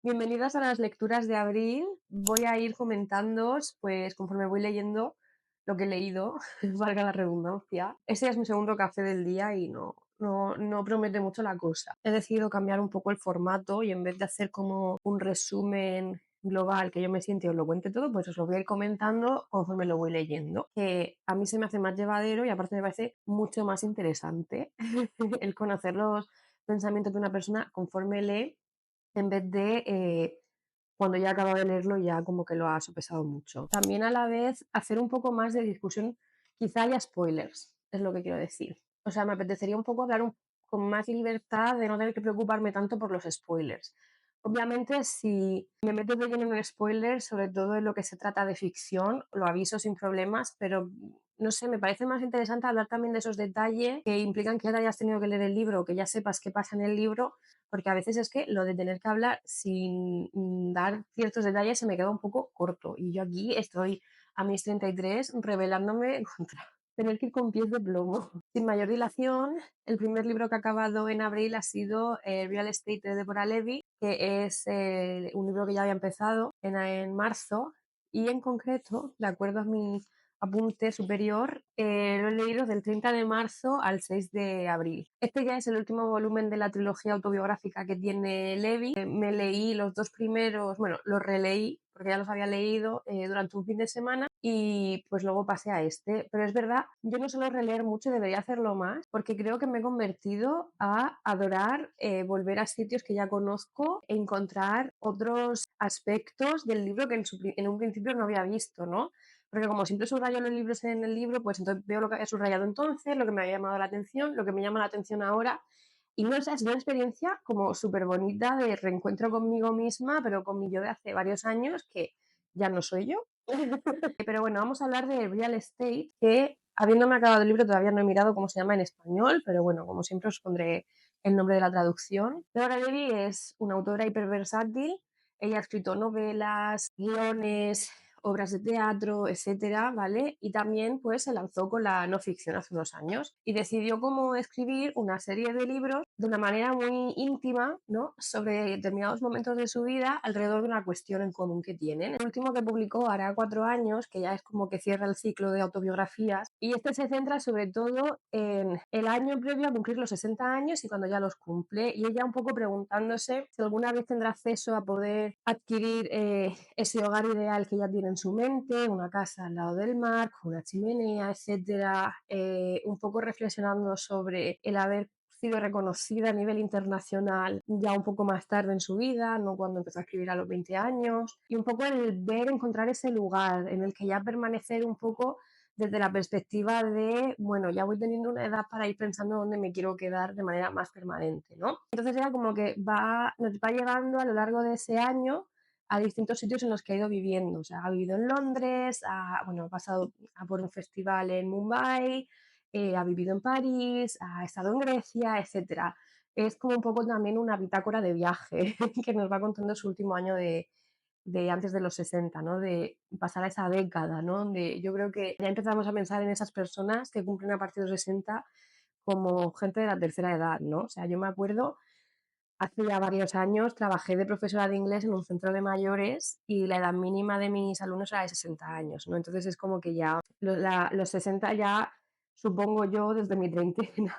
Bienvenidas a las lecturas de abril. Voy a ir comentándoos, pues conforme voy leyendo lo que he leído, valga la redundancia. Ese es mi segundo café del día y no promete mucho la cosa. He decidido cambiar un poco el formato y en vez de hacer como un resumen global que yo me siente y os lo cuente todo, pues os lo voy a ir comentando conforme lo voy leyendo. Que a mí se me hace más llevadero y aparte me parece mucho más interesante el conocer los pensamientos de una persona conforme lee en vez de cuando ya acaba de leerlo ya como que lo ha sopesado mucho. También a la vez hacer un poco más de discusión, quizá haya spoilers, es lo que quiero decir. O sea, me apetecería un poco hablar con más libertad de no tener que preocuparme tanto por los spoilers. Obviamente, si me meto de lleno en un spoiler, sobre todo en lo que se trata de ficción, lo aviso sin problemas, pero no sé, me parece más interesante hablar también de esos detalles que implican que ya hayas tenido que leer el libro o que ya sepas qué pasa en el libro, porque a veces es que lo de tener que hablar sin dar ciertos detalles se me queda un poco corto. Y yo aquí estoy a mis 33 rebelándome contra tener que ir con pies de plomo. Sin mayor dilación, el primer libro que ha acabado en abril ha sido Real Estate de Deborah Levy, que es un libro que ya había empezado en marzo y en concreto, de acuerdo a mi apunte superior, lo he leído del 30 de marzo al 6 de abril. Este ya es el último volumen de la trilogía autobiográfica que tiene Levi. Me leí los dos primeros, bueno, los releí porque ya los había leído durante un fin de semana y pues luego pasé a este. Pero es verdad, yo no suelo releer mucho, debería hacerlo más porque creo que me he convertido a adorar volver a sitios que ya conozco e encontrar otros aspectos del libro que en un principio no había visto, ¿no? Porque como siempre subrayo los libros en el libro, pues entonces veo lo que había subrayado entonces, lo que me había llamado la atención, lo que me llama la atención ahora. Y no sé, es una experiencia como súper bonita de reencuentro conmigo misma, pero con mi yo de hace varios años, que ya no soy yo. Pero bueno, vamos a hablar de Real Estate, que habiéndome acabado el libro todavía no he mirado cómo se llama en español, pero bueno, como siempre os pondré el nombre de la traducción. Deborah Levy es una autora hiperversátil. Ella ha escrito novelas, guiones, obras de teatro, etcétera, ¿vale? Y también pues se lanzó con la no ficción hace unos años y decidió cómo escribir una serie de libros de una manera muy íntima, ¿no? Sobre determinados momentos de su vida alrededor de una cuestión en común que tienen. El último que publicó hará 4 años, que ya es como que cierra el ciclo de autobiografías, y este se centra sobre todo en el año previo a cumplir los 60 años y cuando ya los cumple, y ella un poco preguntándose si alguna vez tendrá acceso a poder adquirir ese hogar ideal que ella tiene en su mente, una casa al lado del mar, con una chimenea, etcétera, un poco reflexionando sobre el haber sido reconocida a nivel internacional ya un poco más tarde en su vida, no cuando empezó a escribir a los 20 años, y un poco el ver, encontrar ese lugar en el que ya permanecer un poco desde la perspectiva de, bueno, ya voy teniendo una edad para ir pensando dónde me quiero quedar de manera más permanente, ¿no? Entonces era como que nos va llevando a lo largo de ese año a distintos sitios en los que ha ido viviendo. O sea, ha vivido en Londres, ha pasado a por un festival en Mumbai, ha vivido en París, ha estado en Grecia, etcétera. Es como un poco también una bitácora de viaje que nos va contando su último año de antes de los 60, ¿no? De pasar a esa década, ¿no? Donde yo creo que ya empezamos a pensar en esas personas que cumplen a partir de los 60 como gente de la tercera edad, ¿no? O sea, yo me acuerdo, hace ya varios años trabajé de profesora de inglés en un centro de mayores y la edad mínima de mis alumnos era de 60 años, ¿no? Entonces es como que ya los 60 ya supongo yo desde mi treintena,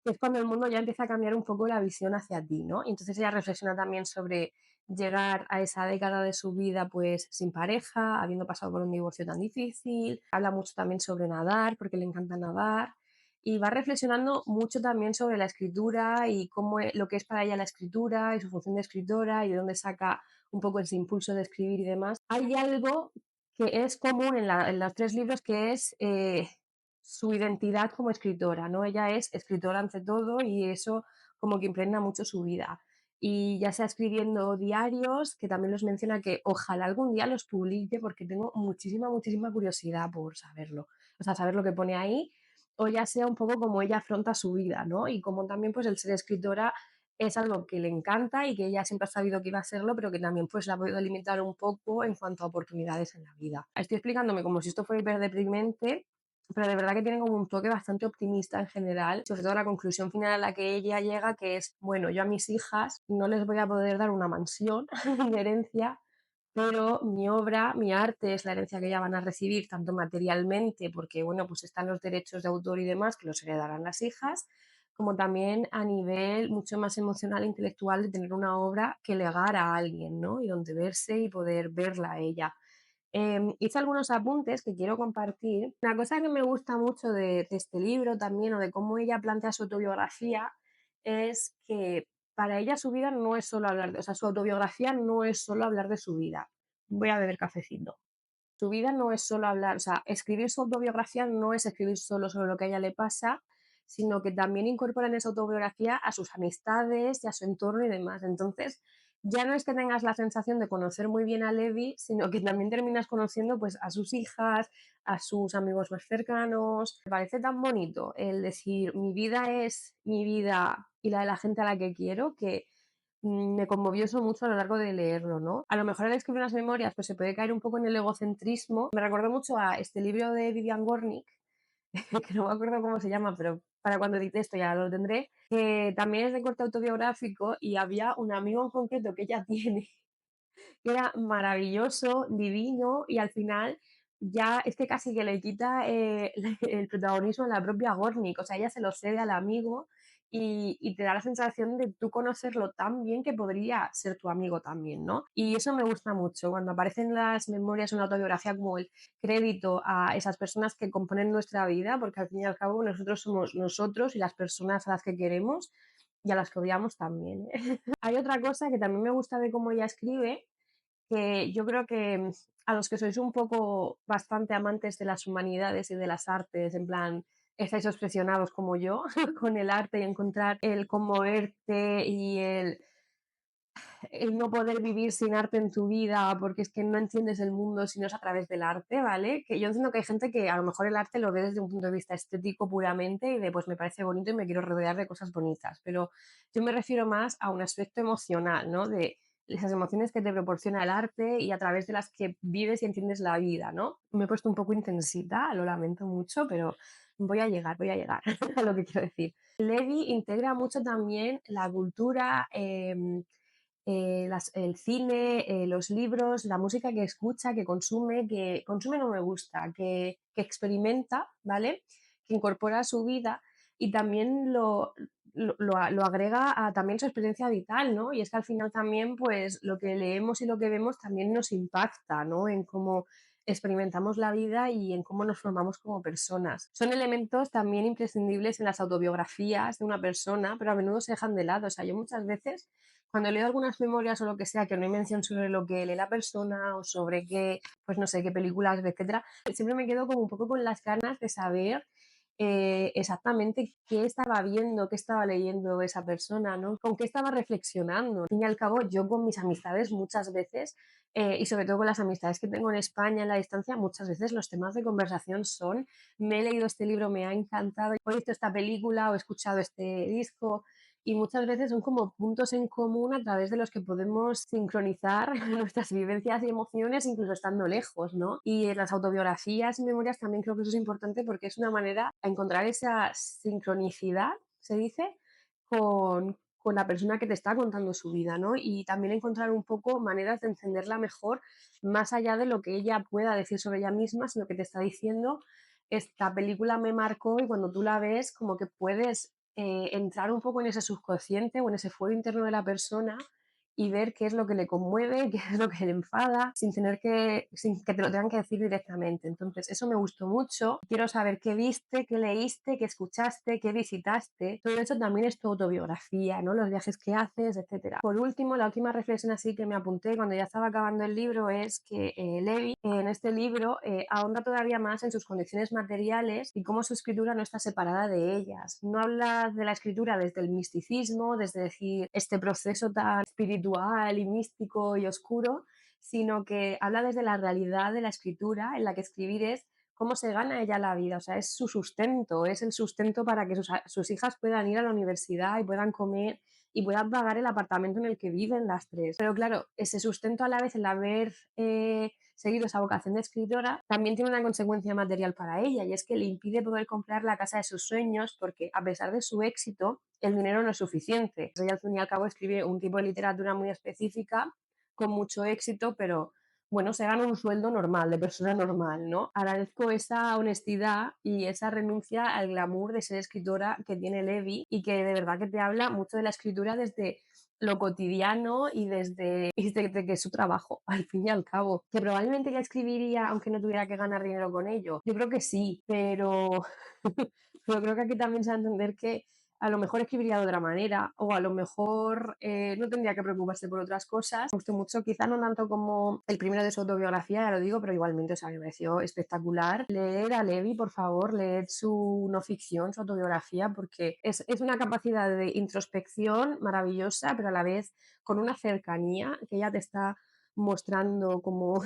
que es cuando el mundo ya empieza a cambiar un poco la visión hacia ti, ¿no? Y entonces ella reflexiona también sobre llegar a esa década de su vida pues sin pareja, habiendo pasado por un divorcio tan difícil, habla mucho también sobre nadar, porque le encanta nadar, y va reflexionando mucho también sobre la escritura y lo que es para ella la escritura y su función de escritora y de dónde saca un poco ese impulso de escribir y demás. Hay algo que es común en los tres libros, que es su identidad como escritora, ¿no? Ella es escritora ante todo y eso como que impregna mucho su vida. Y ya sea escribiendo diarios, que también los menciona, que ojalá algún día los publique porque tengo muchísima curiosidad por saberlo. O sea, saber lo que pone ahí, o ya sea un poco como ella afronta su vida, ¿no? Y como también pues el ser escritora es algo que le encanta y que ella siempre ha sabido que iba a serlo, pero que también pues la ha podido limitar un poco en cuanto a oportunidades en la vida. Estoy explicándome como si esto fuera hiper deprimente, pero de verdad que tiene como un toque bastante optimista en general, sobre todo la conclusión final a la que ella llega, que es, bueno, yo a mis hijas no les voy a poder dar una mansión de herencia, pero mi obra, mi arte es la herencia que ya van a recibir, tanto materialmente, porque bueno, pues están los derechos de autor y demás que los heredarán las hijas, como también a nivel mucho más emocional e intelectual de tener una obra que legar a alguien, ¿no? Y donde verse y poder verla a ella. Hice algunos apuntes que quiero compartir. Una cosa que me gusta mucho de este libro también, o de cómo ella plantea su autobiografía, es que para ella su vida no es solo hablar de, o sea, su autobiografía no es solo hablar de su vida. Voy a beber cafecito. Su vida no es solo hablar, o sea, escribir su autobiografía no es escribir solo sobre lo que a ella le pasa, sino que también incorpora en esa autobiografía a sus amistades y a su entorno y demás. Entonces, ya no es que tengas la sensación de conocer muy bien a Levi, sino que también terminas conociendo pues a sus hijas, a sus amigos más cercanos. Me parece tan bonito el decir mi vida es mi vida y la de la gente a la que quiero, que me conmovió eso mucho a lo largo de leerlo, ¿no? A lo mejor al escribir unas memorias pues se puede caer un poco en el egocentrismo. Me recordó mucho a este libro de Vivian Gornick, que no me acuerdo cómo se llama, pero para cuando edite esto ya lo tendré, que también es de corte autobiográfico y había un amigo en concreto que ella tiene que era maravilloso, divino y al final ya es que casi que le quita el protagonismo a la propia Gornick, o sea, ella se lo cede al amigo y te da la sensación de tú conocerlo tan bien que podría ser tu amigo también, ¿no? Y eso me gusta mucho, cuando aparecen las memorias o una autobiografía como el crédito a esas personas que componen nuestra vida, porque al fin y al cabo nosotros somos nosotros y las personas a las que queremos y a las que odiamos también. Hay otra cosa que también me gusta de cómo ella escribe, que yo creo que a los que sois un poco bastante amantes de las humanidades y de las artes, en plan, estáis obsesionados como yo con el arte y encontrar el conmoverte y el no poder vivir sin arte en tu vida porque es que no entiendes el mundo si no es a través del arte, ¿vale? Que yo entiendo que hay gente que a lo mejor el arte lo ve desde un punto de vista estético puramente y de pues me parece bonito y me quiero rodear de cosas bonitas, pero yo me refiero más a un aspecto emocional, ¿no? De esas emociones que te proporciona el arte y a través de las que vives y entiendes la vida, ¿no? Me he puesto un poco intensita, lo lamento mucho, pero voy a llegar a lo que quiero decir. Levi integra mucho también la cultura, el cine, los libros, la música que consume no me gusta, que experimenta, ¿vale? Que incorpora a su vida y también lo agrega a también su experiencia vital, ¿no? Y es que al final también, pues, lo que leemos y lo que vemos también nos impacta, ¿no? En cómo experimentamos la vida y en cómo nos formamos como personas. Son elementos también imprescindibles en las autobiografías de una persona, pero a menudo se dejan de lado. O sea, yo muchas veces cuando leo algunas memorias o lo que sea, que no hay mención sobre lo que lee la persona o sobre qué, pues no sé, qué películas, etcétera, siempre me quedo como un poco con las ganas de saber exactamente qué estaba viendo, qué estaba leyendo esa persona, ¿no? Con qué estaba reflexionando. Al fin y al cabo, yo con mis amistades muchas veces, y sobre todo con las amistades que tengo en España en la distancia, muchas veces los temas de conversación son, me he leído este libro, me ha encantado, he visto esta película o he escuchado este disco, y muchas veces son como puntos en común a través de los que podemos sincronizar nuestras vivencias y emociones incluso estando lejos, ¿no? Y en las autobiografías y memorias también creo que eso es importante porque es una manera de encontrar esa sincronicidad, se dice, con la persona que te está contando su vida, ¿no? Y también encontrar un poco maneras de encenderla mejor, más allá de lo que ella pueda decir sobre ella misma, sino que te está diciendo, esta película me marcó y cuando tú la ves, como que puedes entrar un poco en ese subconsciente o en ese fuero interno de la persona y ver qué es lo que le conmueve, qué es lo que le enfada, sin que te lo tengan que decir directamente. Entonces, eso me gustó mucho. Quiero saber qué viste, qué leíste, qué escuchaste, qué visitaste. Todo eso también es tu autobiografía, ¿no? Los viajes que haces, etcétera. Por último, la última reflexión así que me apunté cuando ya estaba acabando el libro es que Levi en este libro ahonda todavía más en sus condiciones materiales y cómo su escritura no está separada de ellas. No habla de la escritura desde el misticismo, desde decir este proceso tan espiritual y místico y oscuro, sino que habla desde la realidad de la escritura, en la que escribir es cómo se gana ella la vida, o sea, es su sustento, es el sustento para que sus hijas puedan ir a la universidad y puedan comer y pueda pagar el apartamento en el que viven las tres. Pero claro, ese sustento a la vez, el haber seguido esa vocación de escritora, también tiene una consecuencia material para ella, y es que le impide poder comprar la casa de sus sueños porque, a pesar de su éxito, el dinero no es suficiente. Ella al fin y al cabo escribe un tipo de literatura muy específica, con mucho éxito, pero bueno, se gana un sueldo normal, de persona normal, ¿no? Agradezco esa honestidad y esa renuncia al glamour de ser escritora que tiene Levi, y que de verdad que te habla mucho de la escritura desde lo cotidiano y desde que es su trabajo, al fin y al cabo. Que probablemente ella escribiría aunque no tuviera que ganar dinero con ello. Yo creo que sí, pero, pero creo que aquí también se va a entender que a lo mejor escribiría de otra manera, o a lo mejor no tendría que preocuparse por otras cosas. Me gustó mucho, quizá no tanto como el primero de su autobiografía, ya lo digo, pero igualmente, o sea, me pareció espectacular. Leer a Levi, por favor, leed su no ficción, su autobiografía, porque es una capacidad de introspección maravillosa, pero a la vez con una cercanía que ella te está mostrando como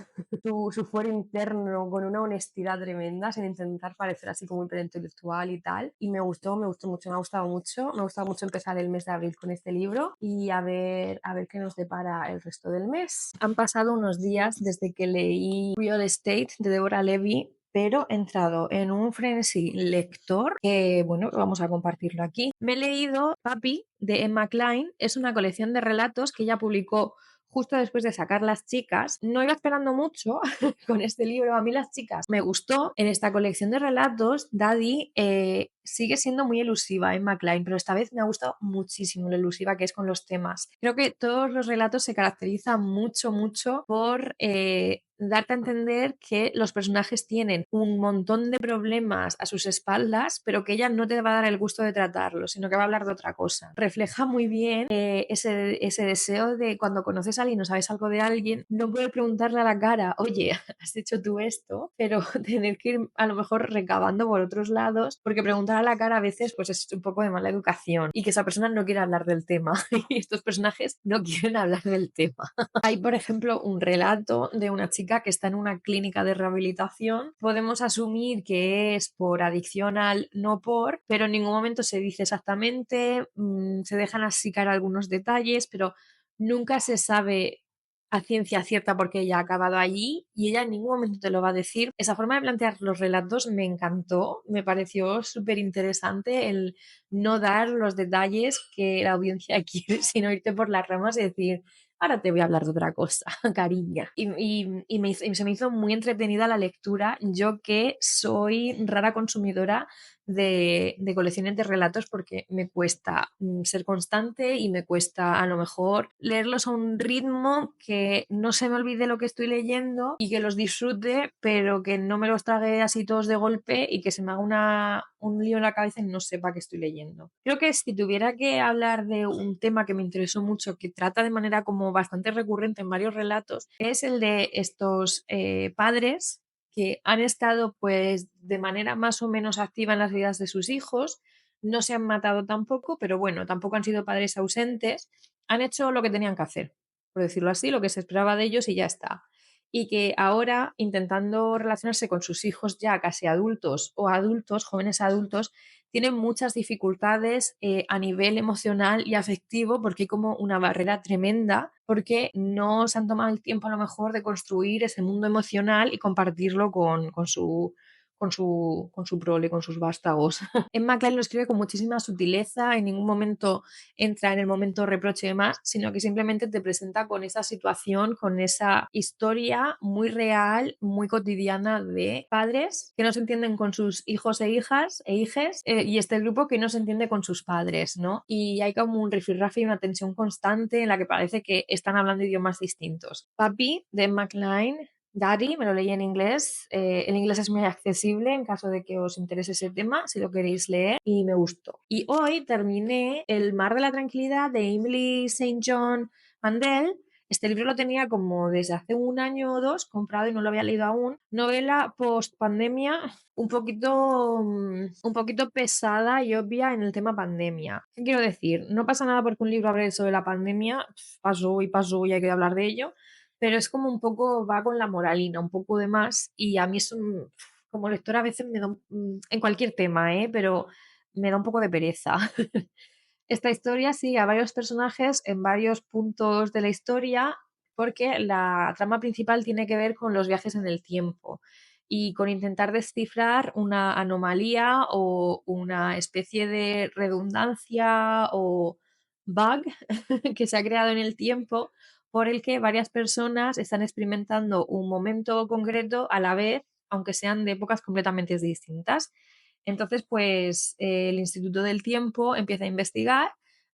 su fuero interno con una honestidad tremenda, sin intentar parecer así como intelectual y tal. Y me gustó mucho, me ha gustado mucho. Me ha gustado mucho empezar el mes de abril con este libro, y a ver qué nos depara el resto del mes. Han pasado unos días desde que leí Real Estate de Deborah Levy, pero he entrado en un frenesí lector que, bueno, vamos a compartirlo aquí. Me he leído Papi de Emma Klein. Es una colección de relatos que ella publicó justo después de sacar Las chicas. No iba esperando mucho con este libro. A mí Las chicas me gustó. En esta colección de relatos, Daddy sigue siendo muy elusiva, Emma Klein, pero esta vez me ha gustado muchísimo lo elusiva que es con los temas. Creo que todos los relatos se caracterizan mucho, mucho por darte a entender que los personajes tienen un montón de problemas a sus espaldas, pero que ella no te va a dar el gusto de tratarlos, sino que va a hablar de otra cosa. Refleja muy bien ese deseo de cuando conoces a alguien, no sabes algo de alguien, no poder preguntarle a la cara, oye, ¿has hecho tú esto? Pero tener que ir a lo mejor recabando por otros lados, porque preguntar a la cara a veces pues es un poco de mala educación, y que esa persona no quiere hablar del tema y estos personajes no quieren hablar del tema. Hay, por ejemplo, un relato de una chica que está en una clínica de rehabilitación. Podemos asumir que es por adicción al no por, pero en ningún momento se dice exactamente, se dejan así caer algunos detalles, pero nunca se sabe a ciencia cierta porque ella ha acabado allí, y ella en ningún momento te lo va a decir. Esa forma de plantear los relatos me encantó, me pareció súper interesante el no dar los detalles que la audiencia quiere, sino irte por las ramas y decir, ahora te voy a hablar de otra cosa, cariña. Y se me hizo muy entretenida la lectura, yo que soy rara consumidora de colecciones de relatos, porque me cuesta ser constante, y me cuesta a lo mejor leerlos a un ritmo que no se me olvide lo que estoy leyendo y que los disfrute, pero que no me los trague así todos de golpe y que se me haga un lío en la cabeza y no sepa qué estoy leyendo. Creo que si tuviera que hablar de un tema que me interesó mucho, que trata de manera como bastante recurrente en varios relatos, es el de estos padres que han estado pues de manera más o menos activa en las vidas de sus hijos, no se han matado tampoco, pero bueno, tampoco han sido padres ausentes, han hecho lo que tenían que hacer, por decirlo así, lo que se esperaba de ellos, y ya está. Y que ahora, intentando relacionarse con sus hijos ya casi adultos o adultos, jóvenes adultos, tienen muchas dificultades a nivel emocional y afectivo, porque hay como una barrera tremenda, porque no se han tomado el tiempo a lo mejor de construir ese mundo emocional y compartirlo con su prole, con sus vástagos. Emma Klein lo escribe con muchísima sutileza, en ningún momento entra en el momento reproche y demás, sino que simplemente te presenta con esa situación, con esa historia muy real, muy cotidiana de padres que no se entienden con sus hijos e hijas e hijes, y este grupo que no se entiende con sus padres, ¿no? Y hay como un rifirrafe y una tensión constante en la que parece que están hablando idiomas distintos. Papi, de Emma Klein, Daddy, me lo leí en inglés. El inglés es muy accesible en caso de que os interese ese tema, si lo queréis leer, y me gustó. Y hoy terminé El mar de la tranquilidad de Emily St. John Mandel. Este libro lo tenía como desde hace un año o dos comprado y no lo había leído aún. Novela post pandemia, un poquito pesada y obvia en el tema pandemia. ¿Qué quiero decir? No pasa nada porque un libro hable sobre la pandemia, pasó y hay que hablar de ello, pero es como un poco, va con la moralina, un poco de más, y a mí es como lectora a veces me da, en cualquier tema, pero me da un poco de pereza. Esta historia sigue a varios personajes en varios puntos de la historia porque la trama principal tiene que ver con los viajes en el tiempo y con intentar descifrar una anomalía o una especie de redundancia o bug que se ha creado en el tiempo por el que varias personas están experimentando un momento concreto a la vez, aunque sean de épocas completamente distintas. Entonces, pues el Instituto del Tiempo empieza a investigar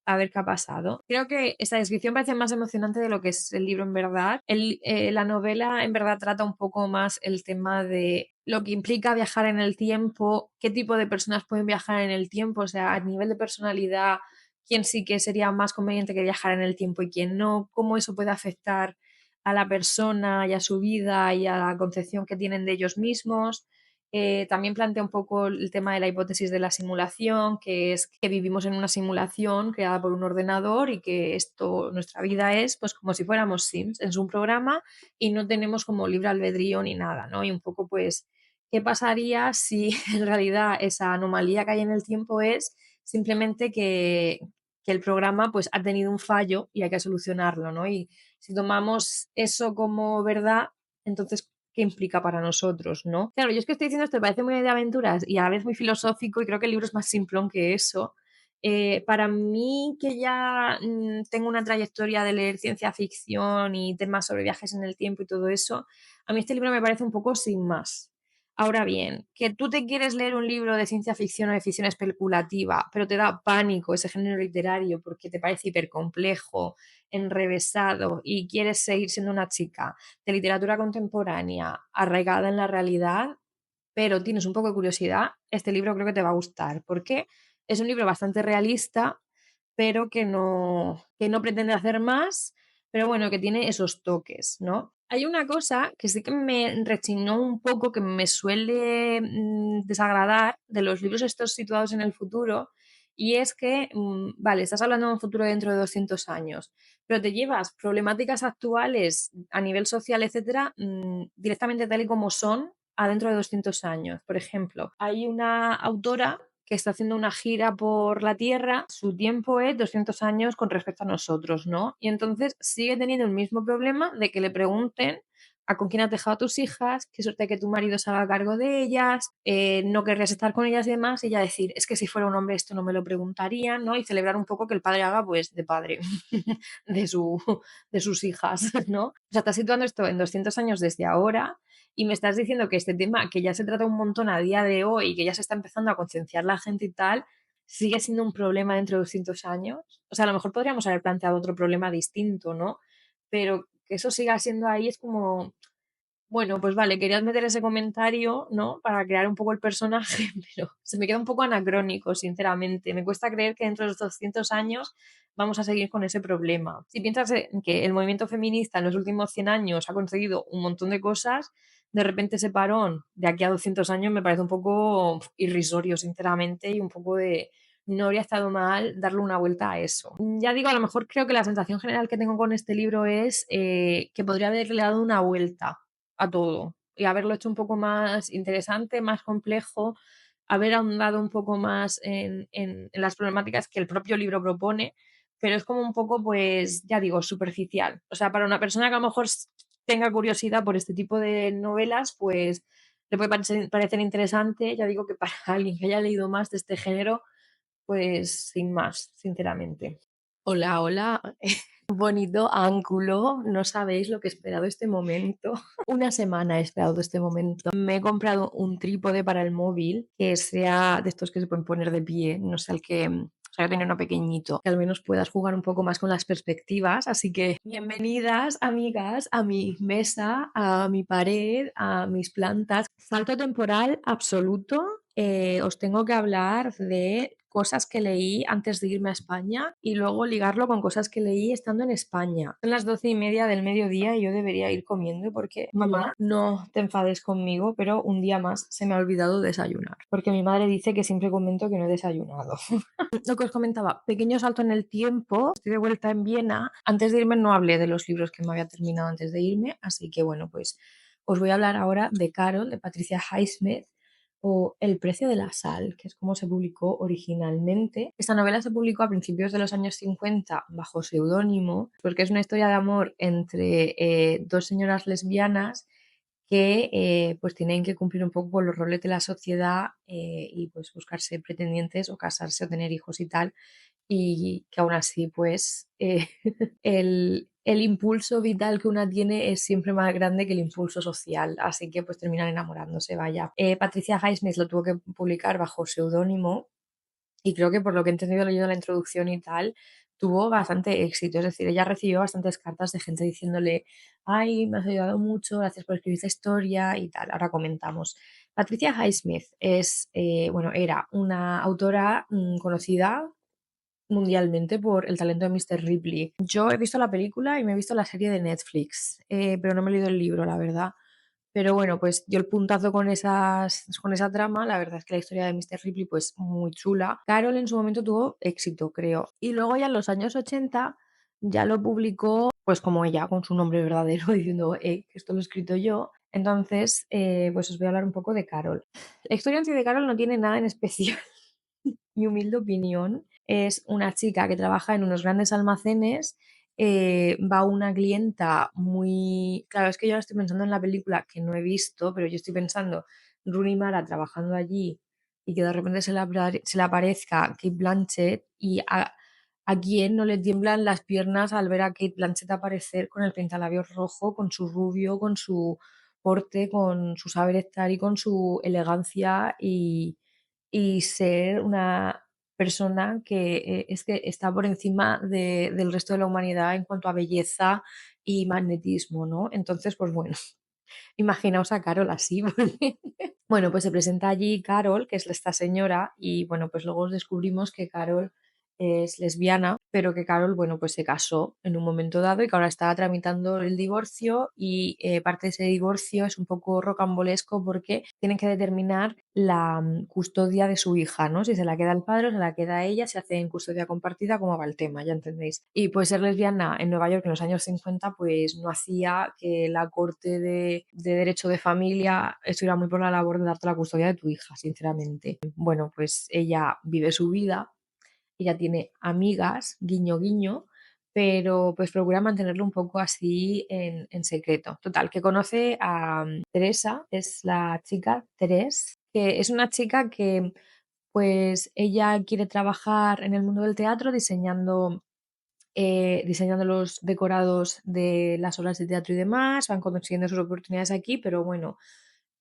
a ver qué ha pasado. Creo que esta descripción parece más emocionante de lo que es el libro en verdad. La novela en verdad trata un poco más el tema de lo que implica viajar en el tiempo, qué tipo de personas pueden viajar en el tiempo, o sea, a nivel de personalidad, quién sí que sería más conveniente que viajar en el tiempo y quién no, cómo eso puede afectar a la persona y a su vida y a la concepción que tienen de ellos mismos. También plantea un poco el tema de la hipótesis de la simulación, que es que vivimos en una simulación creada por un ordenador y que esto, nuestra vida es pues como si fuéramos Sims, es un programa y no tenemos como libre albedrío ni nada, ¿no? Y un poco pues, ¿qué pasaría si en realidad esa anomalía que hay en el tiempo es simplemente que el programa pues ha tenido un fallo y hay que solucionarlo, ¿no? Y si tomamos eso como verdad, entonces qué implica para nosotros, ¿no? Claro, yo es que estoy diciendo esto, me parece muy de aventuras y a la vez muy filosófico y creo que el libro es más simplón que eso. Para mí, que ya tengo una trayectoria de leer ciencia ficción y temas sobre viajes en el tiempo y todo eso, a mí este libro me parece un poco sin más. Ahora bien, que tú te quieres leer un libro de ciencia ficción o de ficción especulativa, pero te da pánico ese género literario porque te parece hipercomplejo, enrevesado y quieres seguir siendo una chica de literatura contemporánea arraigada en la realidad, pero tienes un poco de curiosidad, este libro creo que te va a gustar, porque es un libro bastante realista, pero que no pretende hacer más, pero bueno, que tiene esos toques, ¿no? Hay una cosa que sí que me rechinó un poco, que me suele desagradar de los libros estos situados en el futuro, y es que, vale, estás hablando de un futuro dentro de 200 años, pero te llevas problemáticas actuales a nivel social, etcétera, directamente tal y como son a dentro de 200 años. Por ejemplo, hay una autora que está haciendo una gira por la Tierra, su tiempo es 200 años con respecto a nosotros, ¿no? Y entonces sigue teniendo el mismo problema de que le pregunten a con quién has dejado a tus hijas, qué suerte que tu marido se haga cargo de ellas, no querrías estar con ellas y demás, y ella decir, es que si fuera un hombre esto no me lo preguntarían, ¿no? Y celebrar un poco que el padre haga pues de padre de, su, de sus hijas, ¿no? O sea, estás situando esto en 200 años desde ahora y me estás diciendo que este tema, que ya se trata un montón a día de hoy y que ya se está empezando a concienciar la gente y tal, sigue siendo un problema dentro de 200 años. O sea, a lo mejor podríamos haber planteado otro problema distinto, ¿no? Pero que eso siga siendo ahí es como, bueno, pues vale, querías meter ese comentario, ¿no? Para crear un poco el personaje, pero se me queda un poco anacrónico, sinceramente. Me cuesta creer que dentro de los 200 años vamos a seguir con ese problema. Si piensas en que el movimiento feminista en los últimos 100 años ha conseguido un montón de cosas, de repente ese parón de aquí a 200 años me parece un poco irrisorio, sinceramente, y un poco de no habría estado mal darle una vuelta a eso. Ya digo, a lo mejor creo que la sensación general que tengo con este libro es que podría haberle dado una vuelta a todo y haberlo hecho un poco más interesante, más complejo, haber ahondado un poco más en las problemáticas que el propio libro propone, pero es como un poco, pues, ya digo, superficial. O sea, para una persona que a lo mejor tenga curiosidad por este tipo de novelas, pues le puede parecer interesante, ya digo que para alguien que haya leído más de este género, pues sin más, sinceramente. Hola, hola. Bonito ángulo, no sabéis lo que he esperado este momento. Una semana he esperado este momento. Me he comprado un trípode para el móvil que sea de estos que se pueden poner de pie, no sé, el que, o sea, yo tenía uno pequeñito, que al menos puedas jugar un poco más con las perspectivas. Así que bienvenidas, amigas, a mi mesa, a mi pared, a mis plantas. Salto temporal absoluto. Os tengo que hablar de cosas que leí antes de irme a España y luego ligarlo con cosas que leí estando en España. Son las 12:30 del mediodía y yo debería ir comiendo porque, mamá, no te enfades conmigo, pero un día más se me ha olvidado desayunar. Porque mi madre dice que siempre comento que no he desayunado. Lo que os comentaba, pequeño salto en el tiempo, estoy de vuelta en Viena. Antes de irme no hablé de los libros que me había terminado antes de irme, así que bueno, pues os voy a hablar ahora de Carol, de Patricia Highsmith, o El precio de la sal, que es como se publicó originalmente. Esta novela se publicó a principios de los años 50 bajo seudónimo, porque es una historia de amor entre dos señoras lesbianas que pues tienen que cumplir un poco con los roles de la sociedad y pues buscarse pretendientes o casarse o tener hijos y tal, y que aún así pues el impulso vital que una tiene es siempre más grande que el impulso social, así que pues terminan enamorándose, vaya. Patricia Highsmith lo tuvo que publicar bajo seudónimo y creo que por lo que he entendido leyendo la introducción y tal, tuvo bastante éxito. Es decir, ella recibió bastantes cartas de gente diciéndole, ay, me has ayudado mucho, gracias por escribir esta historia y tal. Ahora comentamos. Patricia Highsmith es, bueno, era una autora conocida mundialmente por el talento de Mr. Ripley. Yo he visto la película y me he visto la serie de Netflix, pero no me he leído el libro, la verdad. Pero bueno, pues dio el puntazo con esa trama. La verdad es que la historia de Mr. Ripley, pues muy chula. Carol en su momento tuvo éxito, creo. Y luego ya en los años 80 ya lo publicó, pues como ella, con su nombre verdadero, diciendo, que esto lo he escrito yo. Entonces, pues os voy a hablar un poco de Carol. La historia en sí de Carol no tiene nada en especial. Mi humilde opinión es una chica que trabaja en unos grandes almacenes, va una clienta muy... Claro, es que yo ahora estoy pensando en la película que no he visto, pero yo estoy pensando Rooney Mara trabajando allí y que de repente se le aparezca Kate Blanchett y a quién no le tiemblan las piernas al ver a Kate Blanchett aparecer con el pintalabios rojo, con su rubio, con su porte, con su saber estar y con su elegancia y ser una persona que es que está por encima del resto de la humanidad en cuanto a belleza y magnetismo, ¿no? Entonces, pues bueno, imaginaos a Carol así. Bueno, pues se presenta allí Carol, que es esta señora, y bueno, pues luego descubrimos que Carol es lesbiana, pero que Carol, bueno, pues se casó en un momento dado y que ahora está tramitando el divorcio y parte de ese divorcio es un poco rocambolesco porque tienen que determinar la custodia de su hija, ¿no? Si se la queda el padre o se la queda ella, se hace en custodia compartida, cómo va el tema, ya entendéis. Y pues ser lesbiana en Nueva York en los años 50 pues no hacía que la corte de derecho de familia estuviera muy por la labor de darte la custodia de tu hija, sinceramente. Bueno, pues ella vive su vida, ella tiene amigas, guiño, guiño, pero pues procura mantenerlo un poco así en secreto. Total, que conoce a Teresa, es la chica Teresa, que es una chica que pues ella quiere trabajar en el mundo del teatro diseñando los decorados de las obras de teatro y demás, van consiguiendo sus oportunidades aquí, pero bueno,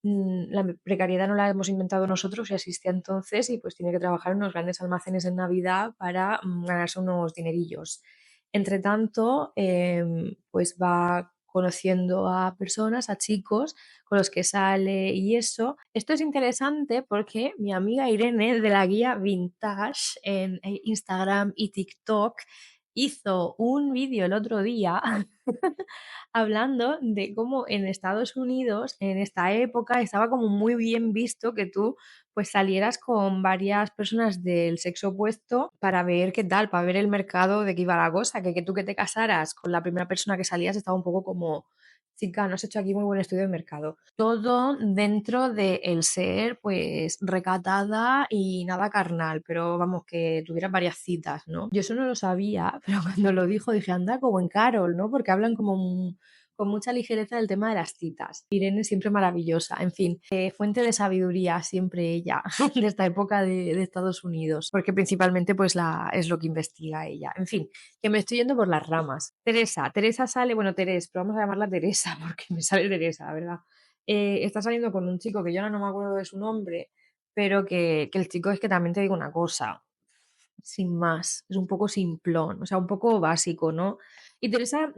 la precariedad no la hemos inventado nosotros, ya existía entonces y pues tiene que trabajar en unos grandes almacenes en Navidad para ganarse unos dinerillos. Entre tanto, pues va conociendo a personas, a chicos con los que sale y eso. Esto es interesante porque mi amiga Irene de la guía Vintage en Instagram y TikTok hizo un vídeo el otro día hablando de cómo en Estados Unidos, en esta época, estaba como muy bien visto que tú pues salieras con varias personas del sexo opuesto para ver qué tal, para ver el mercado de qué iba la cosa, que tú que te casaras con la primera persona que salías estaba un poco como, chica, no has hecho aquí muy buen estudio de mercado. Todo dentro de el ser pues recatada y nada carnal, pero vamos, que tuvieras varias citas, ¿no? Yo eso no lo sabía, pero cuando lo dijo dije, anda, como en Carol, ¿no? Porque hablan como con mucha ligereza del tema de las citas. Irene siempre maravillosa, en fin, fuente de sabiduría siempre ella, de esta época de Estados Unidos, porque principalmente pues es lo que investiga ella. En fin, que me estoy yendo por las ramas. Teresa sale, bueno, Teresa, pero vamos a llamarla Teresa porque me sale Teresa, la verdad. Está saliendo con un chico que yo ahora no me acuerdo de su nombre, pero que el chico es que también te digo una cosa, sin más, es un poco simplón, o sea, un poco básico, ¿no? Y Teresa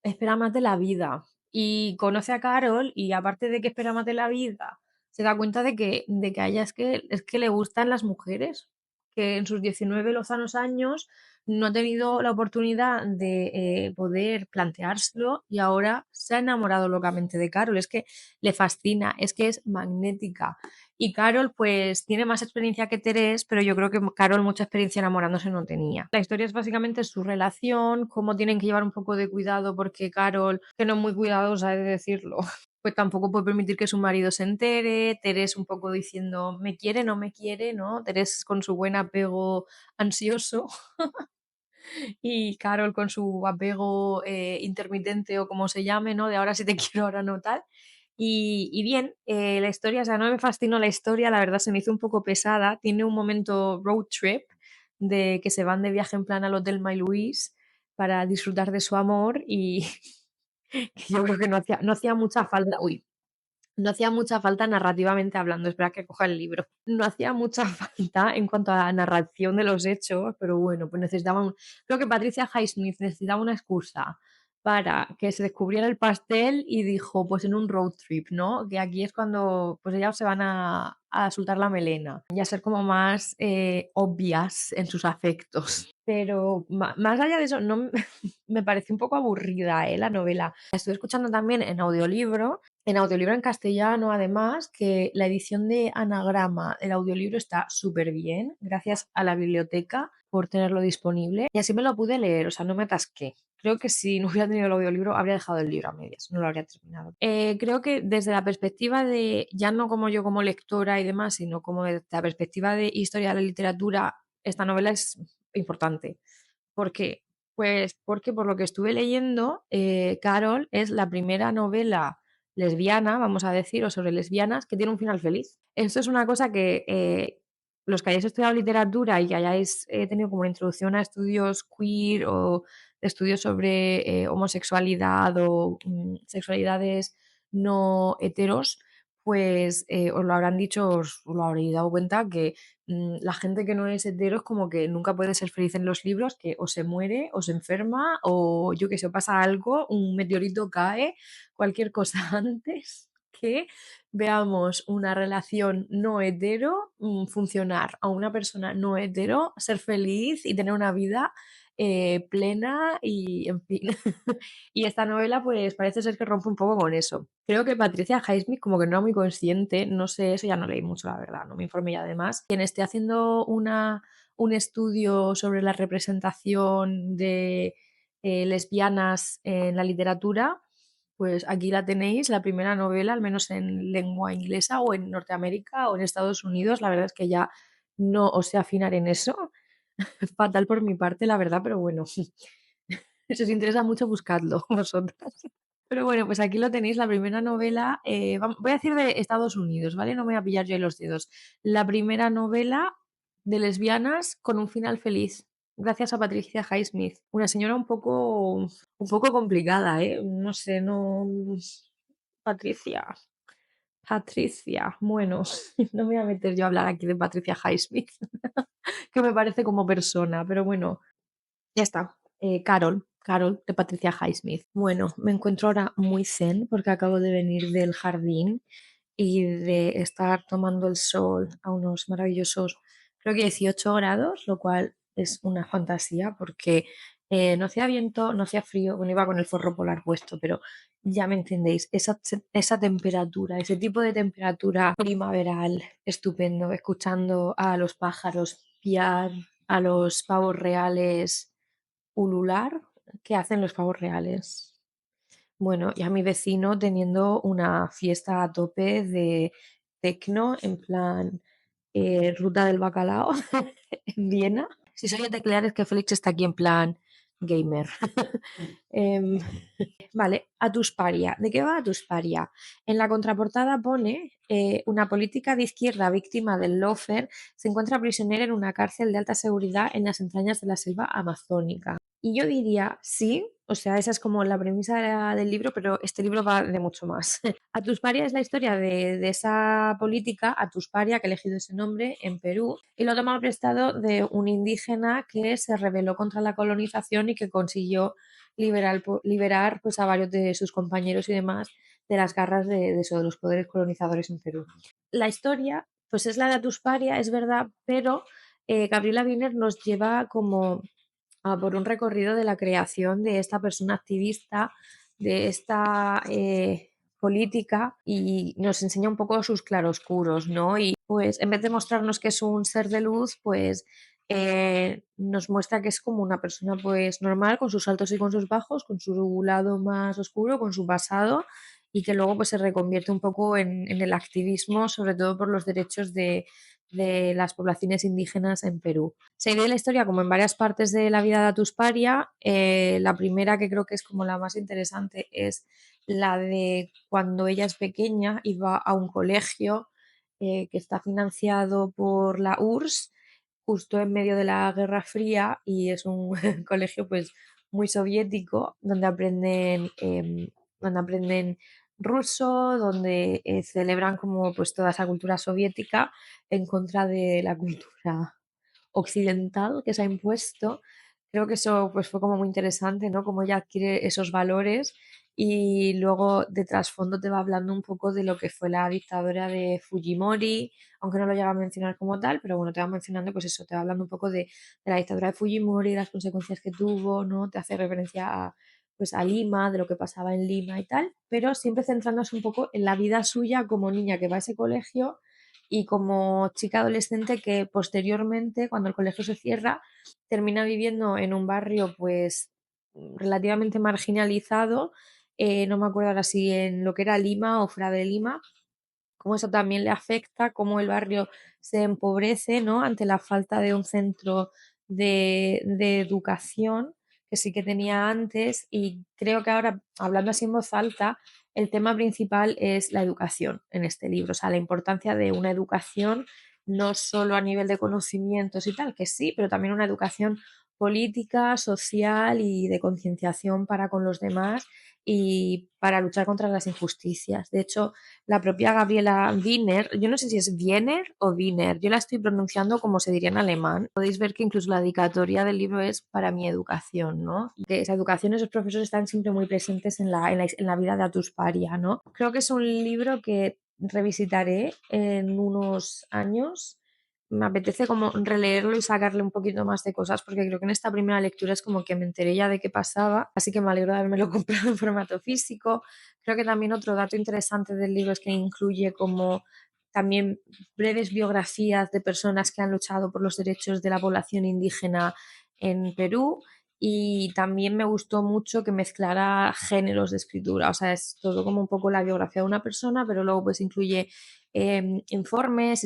espera más de la vida y conoce a Carol y aparte de que espera más de la vida, se da cuenta de que a ella es que le gustan las mujeres, que en sus 19 lozanos años no ha tenido la oportunidad de poder planteárselo y ahora se ha enamorado locamente de Carol, es que le fascina, es que es magnética. Y Carol, pues, tiene más experiencia que Terés, pero yo creo que Carol mucha experiencia enamorándose no tenía. La historia es básicamente su relación, cómo tienen que llevar un poco de cuidado, porque Carol, que no es muy cuidadosa, he de decirlo, pues tampoco puede permitir que su marido se entere, Teres un poco diciendo, me quiere, no me quiere, ¿no? Teres con su buen apego ansioso y Carol con su apego intermitente o como se llame, ¿no? De ahora sí te quiero, ahora no tal. Y bien, la historia, o sea, no me fascinó la historia, la verdad se me hizo un poco pesada. Tiene un momento road trip de que se van de viaje en plan al Hotel My Louise para disfrutar de su amor y que yo creo que no hacía mucha falta. Uy, no hacía mucha falta narrativamente hablando, espera que coja el libro. No hacía mucha falta en cuanto a la narración de los hechos, pero bueno, pues creo que Patricia Highsmith necesitaba una excusa para que se descubriera el pastel y dijo, pues en un road trip, ¿no? Que aquí es cuando pues ellas se van a soltar la melena y a ser como más obvias en sus afectos. Pero más allá de eso, no me pareció un poco aburrida, la novela. La estoy escuchando también en audiolibro en castellano, además, que la edición de anagrama del audiolibro está súper bien, gracias a la biblioteca por tenerlo disponible. Y así me lo pude leer, o sea, no me atasqué. Creo que si no hubiera tenido el audiolibro, habría dejado el libro a medias, no lo habría terminado. Creo que desde la perspectiva de, ya no como yo como lectora y demás, sino como desde la perspectiva de historia de la literatura, esta novela es importante. ¿Por qué? Pues porque por lo que estuve leyendo, Carol es la primera novela lesbiana, vamos a decir, o sobre lesbianas, que tiene un final feliz. Esto es una cosa que los que hayáis estudiado literatura y que hayáis tenido como una introducción a estudios queer o estudios sobre homosexualidad o sexualidades no heteros, pues os lo habrán dicho, os lo habréis dado cuenta que la gente que no es hetero es como que nunca puede ser feliz en los libros, que o se muere o se enferma o yo que sé, o pasa algo, un meteorito cae, cualquier cosa antes que veamos una relación no hetero funcionar, a una persona no hetero ser feliz y tener una vida plena y en fin. Y esta novela pues parece ser que rompe un poco con eso. Creo que Patricia Highsmith como que no era muy consciente, no sé, eso ya no leí mucho la verdad, no me informé ya además, quien esté haciendo un estudio sobre la representación de lesbianas en la literatura, pues aquí la tenéis, la primera novela, al menos en lengua inglesa o en Norteamérica o en Estados Unidos. La verdad es que ya no os sé afinar en eso. Fatal por mi parte, la verdad, pero bueno, si os interesa mucho, buscadlo vosotras. Pero bueno, pues aquí lo tenéis, la primera novela, voy a decir de Estados Unidos, ¿vale? No me voy a pillar yo ahí los dedos. La primera novela de lesbianas con un final feliz, gracias a Patricia Highsmith, una señora un poco complicada, ¿eh? No sé, no... Patricia, Patricia, bueno, no me voy a meter yo a hablar aquí de Patricia Highsmith, que me parece como persona, pero bueno, ya está. Carol de Patricia Highsmith. Bueno, me encuentro ahora muy zen porque acabo de venir del jardín y de estar tomando el sol a unos maravillosos, creo que 18 grados, lo cual es una fantasía porque no hacía viento, no hacía frío, bueno, iba con el forro polar puesto, pero ya me entendéis, esa temperatura, ese tipo de temperatura primaveral, estupendo, escuchando a los pájaros piar, a los pavos reales ulular, ¿qué hacen los pavos reales? Bueno, y a mi vecino teniendo una fiesta a tope de tecno, en plan Ruta del Bacalao en Viena. Si soy de teclear es que Félix está aquí en plan gamer. Em, vale, Atusparia. ¿De qué va Atusparia? En la contraportada pone una política de izquierda víctima del lawfare se encuentra prisionera en una cárcel de alta seguridad en las entrañas de la selva amazónica. Y yo diría, sí, o sea, esa es como la premisa del libro, pero este libro va de mucho más. Atusparia es la historia de esa política, Atusparia, que ha elegido ese nombre en Perú, y lo ha tomado prestado de un indígena que se rebeló contra la colonización y que consiguió liberar pues, a varios de sus compañeros y demás de las garras de eso, de los poderes colonizadores en Perú. La historia, pues es la de Atusparia, es verdad, pero Gabriela Wiener nos lleva como por un recorrido de la creación de esta persona activista, de esta política y nos enseña un poco sus claroscuros, ¿no? Y pues en vez de mostrarnos que es un ser de luz, pues nos muestra que es como una persona pues normal, con sus altos y con sus bajos, con su lado más oscuro, con su pasado y que luego pues se reconvierte un poco en el activismo, sobre todo por los derechos de las poblaciones indígenas en Perú. Se divide la historia como en varias partes de la vida de Atusparia. La primera, que creo que es como la más interesante, es la de cuando ella es pequeña y va a un colegio que está financiado por la URSS justo en medio de la Guerra Fría, y es un colegio pues muy soviético donde aprenden ruso, donde celebran como pues toda esa cultura soviética en contra de la cultura occidental que se ha impuesto. Creo que eso pues fue como muy interesante, ¿no? Cómo ella adquiere esos valores, y luego de trasfondo te va hablando un poco de lo que fue la dictadura de Fujimori, aunque no lo llega a mencionar como tal, pero bueno, te va mencionando pues eso, te va hablando un poco de la dictadura de Fujimori, las consecuencias que tuvo, ¿no? Te hace referencia a pues a Lima, de lo que pasaba en Lima y tal, pero siempre centrándose un poco en la vida suya como niña que va a ese colegio y como chica adolescente que posteriormente, cuando el colegio se cierra, termina viviendo en un barrio pues relativamente marginalizado, no me acuerdo ahora si en lo que era Lima o fuera de Lima, cómo eso también le afecta, cómo el barrio se empobrece, ¿no? Ante la falta de un centro de educación que sí que tenía antes, y creo que ahora, hablando así en voz alta, el tema principal es la educación en este libro, o sea, la importancia de una educación no solo a nivel de conocimientos y tal, que sí, pero también una educación política, social y de concienciación para con los demás y para luchar contra las injusticias. De hecho, la propia Gabriela Wiener, yo no sé si es Wiener o Wiener, yo la estoy pronunciando como se diría en alemán. Podéis ver que incluso la dedicatoria del libro es para mi educación, ¿no? Que esa educación, esos profesores están siempre muy presentes en la vida de Atusparia, ¿no? Creo que es un libro que revisitaré en unos años. Me apetece como releerlo y sacarle un poquito más de cosas, porque creo que en esta primera lectura es como que me enteré ya de qué pasaba, así que me alegro de haberme lo comprado en formato físico. Creo que también otro dato interesante del libro es que incluye como también breves biografías de personas que han luchado por los derechos de la población indígena en Perú, y también me gustó mucho que mezclara géneros de escritura, o sea, es todo como un poco la biografía de una persona, pero luego pues incluye informes,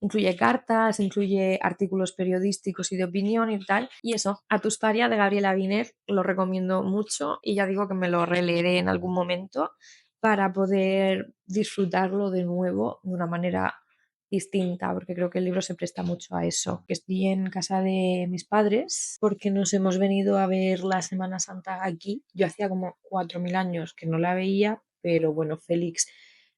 incluye cartas, incluye artículos periodísticos y de opinión y tal. Y eso, Atusparia de Gabriela Wiener, lo recomiendo mucho y ya digo que me lo releeré en algún momento para poder disfrutarlo de nuevo de una manera distinta, porque creo que el libro se presta mucho a eso. Estoy en casa de mis padres porque nos hemos venido a ver la Semana Santa aquí. Yo hacía como 4.000 años que no la veía, pero bueno, Félix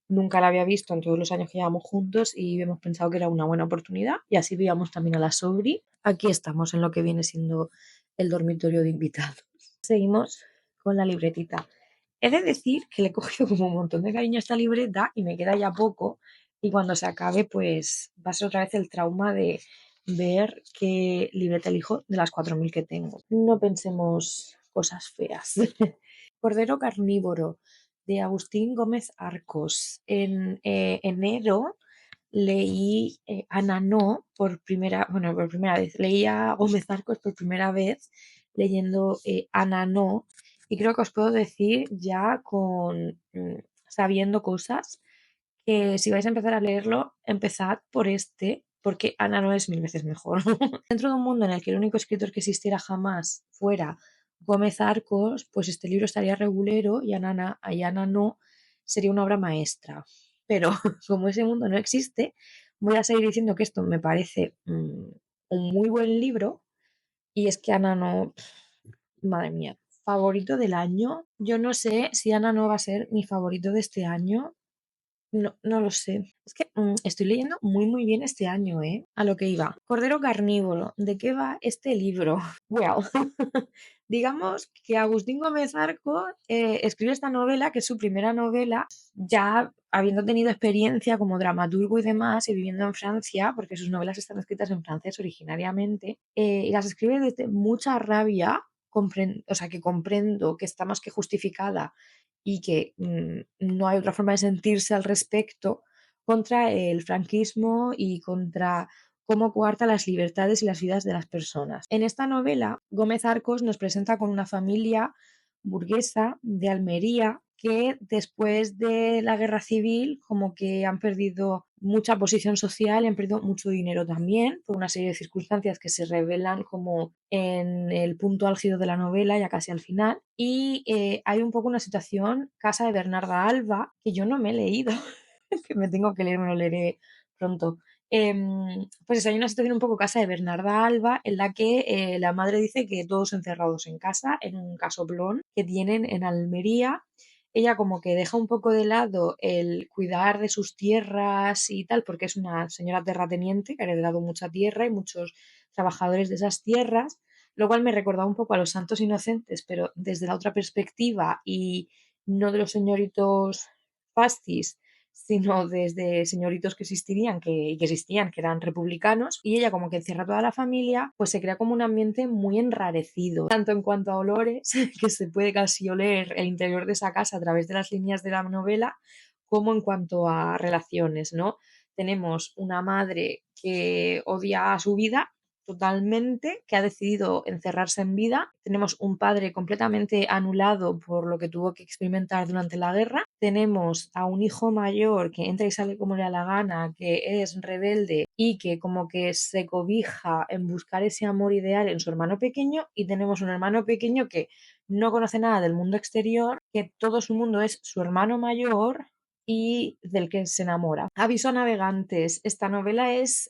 nunca la había visto en todos los años que llevamos juntos y hemos pensado que era una buena oportunidad, y así veíamos también a la Sobri. Aquí estamos en lo que viene siendo el dormitorio de invitados. Seguimos con la libretita. He de decir que le he cogido como un montón de cariño a esta libreta y me queda ya poco, y cuando se acabe pues va a ser otra vez el trauma de ver qué libreta elijo de las 4.000 que tengo. No pensemos cosas feas. Cordero carnívoro de Agustín Gómez Arcos. En enero leí Ananó por primera vez. Leí a Gómez Arcos por primera vez leyendo Ananó, y creo que os puedo decir ya sabiendo cosas que si vais a empezar a leerlo, empezad por este, porque Ananó es 1.000 veces mejor. Dentro de un mundo en el que el único escritor que existiera jamás fuera Gómez Arcos, pues este libro estaría regulero y Ananó sería una obra maestra. Pero como ese mundo no existe, voy a seguir diciendo que esto me parece un muy buen libro, y es que Ana no, madre mía, favorito del año. Yo no sé si Ana no va a ser mi favorito de este año. No, no lo sé. Es que estoy leyendo muy muy bien este año, ¿eh? A lo que iba. Cordero carnívoro. ¿De qué va este libro? Well, digamos que Agustín Gómez Arco escribe esta novela, que es su primera novela, ya habiendo tenido experiencia como dramaturgo y demás, y viviendo en Francia, porque sus novelas están escritas en francés originariamente, y las escribe desde mucha rabia, o sea, que comprendo que está más que justificada y que no hay otra forma de sentirse al respecto, contra el franquismo y contra cómo coarta las libertades y las vidas de las personas. En esta novela, Gómez Arcos nos presenta con una familia burguesa de Almería que después de la guerra civil como que han perdido mucha posición social y han perdido mucho dinero también por una serie de circunstancias que se revelan como en el punto álgido de la novela, ya casi al final. Y hay un poco una situación, Casa de Bernarda Alba, que yo no me he leído, que me tengo que leer, me lo leeré pronto. Pues eso, hay una situación un poco Casa de Bernarda Alba en la que la madre dice que todos encerrados en casa, en un casoplón que tienen en Almería. Ella como que deja un poco de lado el cuidar de sus tierras y tal, porque es una señora terrateniente que ha heredado mucha tierra y muchos trabajadores de esas tierras, lo cual me recordaba un poco a los santos inocentes, pero desde la otra perspectiva y no de los señoritos fascis, sino desde señoritos que existirían, que existían, que eran republicanos, y ella como que encierra a toda la familia, pues se crea como un ambiente muy enrarecido, tanto en cuanto a olores, que se puede casi oler el interior de esa casa a través de las líneas de la novela, como en cuanto a relaciones, ¿no? Tenemos una madre que odia a su vida totalmente, que ha decidido encerrarse en vida. Tenemos un padre completamente anulado por lo que tuvo que experimentar durante la guerra. Tenemos a un hijo mayor que entra y sale como le da la gana, que es rebelde y que como que se cobija en buscar ese amor ideal en su hermano pequeño. Y tenemos un hermano pequeño que no conoce nada del mundo exterior, que todo su mundo es su hermano mayor y del que se enamora. Aviso a navegantes, esta novela es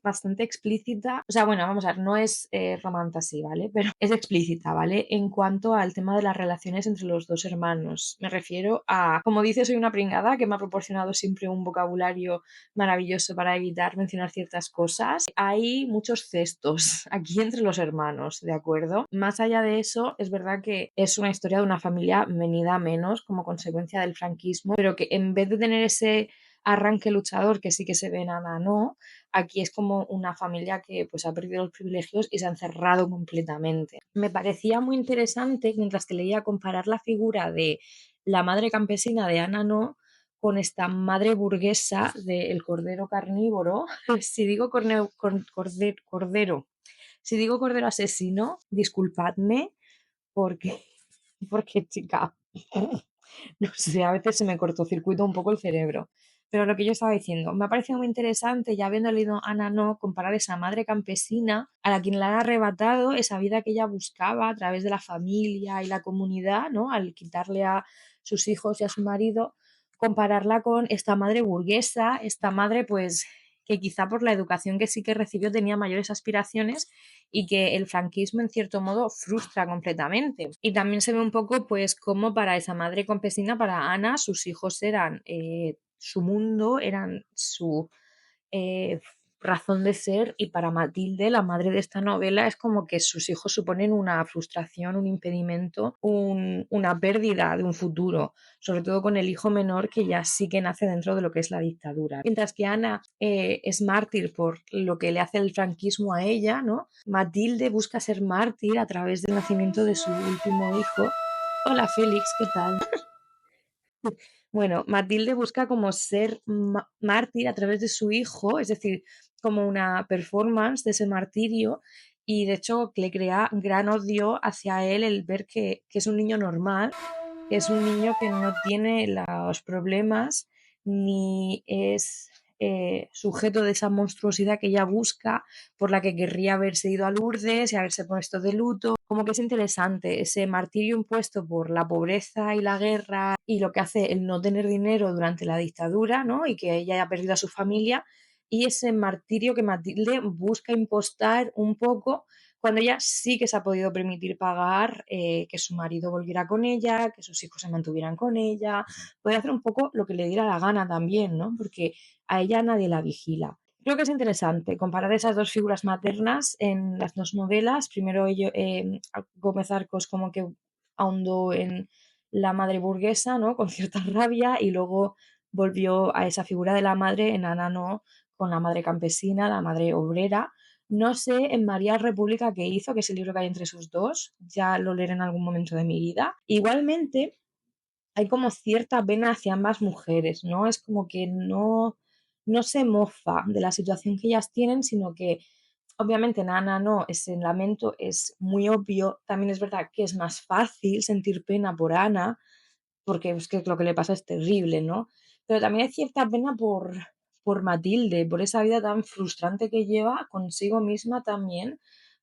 bastante explícita, o sea, bueno, vamos a ver, no es romantasy, ¿vale? Pero es explícita, ¿vale? En cuanto al tema de las relaciones entre los dos hermanos. Me refiero a, como dice, soy una pringada que me ha proporcionado siempre un vocabulario maravilloso para evitar mencionar ciertas cosas. Hay muchos cestos aquí entre los hermanos, ¿de acuerdo? Más allá de eso, es verdad que es una historia de una familia venida a menos como consecuencia del franquismo, pero que en vez de tener ese arranque luchador que sí que se ve en Ana, no, aquí es como una familia que pues ha perdido los privilegios y se ha encerrado completamente. Me parecía muy interesante, mientras que leía, comparar la figura de la madre campesina de Ana No con esta madre burguesa del cordero carnívoro. Si digo cordero, si digo cordero asesino, disculpadme porque, porque chica, no sé, a veces se me cortocircuita un poco el cerebro. Pero lo que yo estaba diciendo, me ha parecido muy interesante, ya habiendo leído Ana No, comparar esa madre campesina a la quien le han arrebatado esa vida que ella buscaba a través de la familia y la comunidad, ¿no? Al quitarle a sus hijos y a su marido, compararla con esta madre burguesa, esta madre pues que quizá por la educación que sí que recibió tenía mayores aspiraciones y que el franquismo en cierto modo frustra completamente. Y también se ve un poco pues cómo para esa madre campesina, para Ana, sus hijos eran su mundo, eran su eh, razón de ser, y para Matilde, la madre de esta novela, es como que sus hijos suponen una frustración, un impedimento, una pérdida de un futuro, sobre todo con el hijo menor que ya sí que nace dentro de lo que es la dictadura. Mientras que Ana es mártir por lo que le hace el franquismo a ella, ¿no? Matilde busca ser mártir a través del nacimiento de su último hijo. Hola Félix, ¿qué tal? Bueno, Matilde busca como ser mártir a través de su hijo, es decir, como una performance de ese martirio, y de hecho le crea gran odio hacia él el ver que es un niño normal, que es un niño que no tiene los problemas ni es sujeto de esa monstruosidad que ella busca, por la que querría haberse ido a Lourdes y haberse puesto de luto. Como que es interesante ese martirio impuesto por la pobreza y la guerra y lo que hace el no tener dinero durante la dictadura, ¿no? Y que ella haya perdido a su familia, y ese martirio que Matilde busca impostar un poco cuando ella sí que se ha podido permitir pagar que su marido volviera con ella, que sus hijos se mantuvieran con ella, puede hacer un poco lo que le diera la gana también, ¿no? Porque a ella nadie la vigila. Creo que es interesante comparar esas dos figuras maternas en las dos novelas. Primero Gómez Arcos como que ahondó en la madre burguesa, ¿no? Con cierta rabia, y luego volvió a esa figura de la madre en Ana No, con la madre campesina, la madre obrera. No sé en María República qué hizo, que es el libro que hay entre sus dos, ya lo leeré en algún momento de mi vida. Igualmente, hay como cierta pena hacia ambas mujeres, ¿no? Es como que no se mofa de la situación que ellas tienen, sino que Obviamente en Ana no, ese lamento es muy obvio. También es verdad que es más fácil sentir pena por Ana, porque es que lo que le pasa es terrible, ¿no? Pero también hay cierta pena por Matilde, por esa vida tan frustrante que lleva consigo misma también,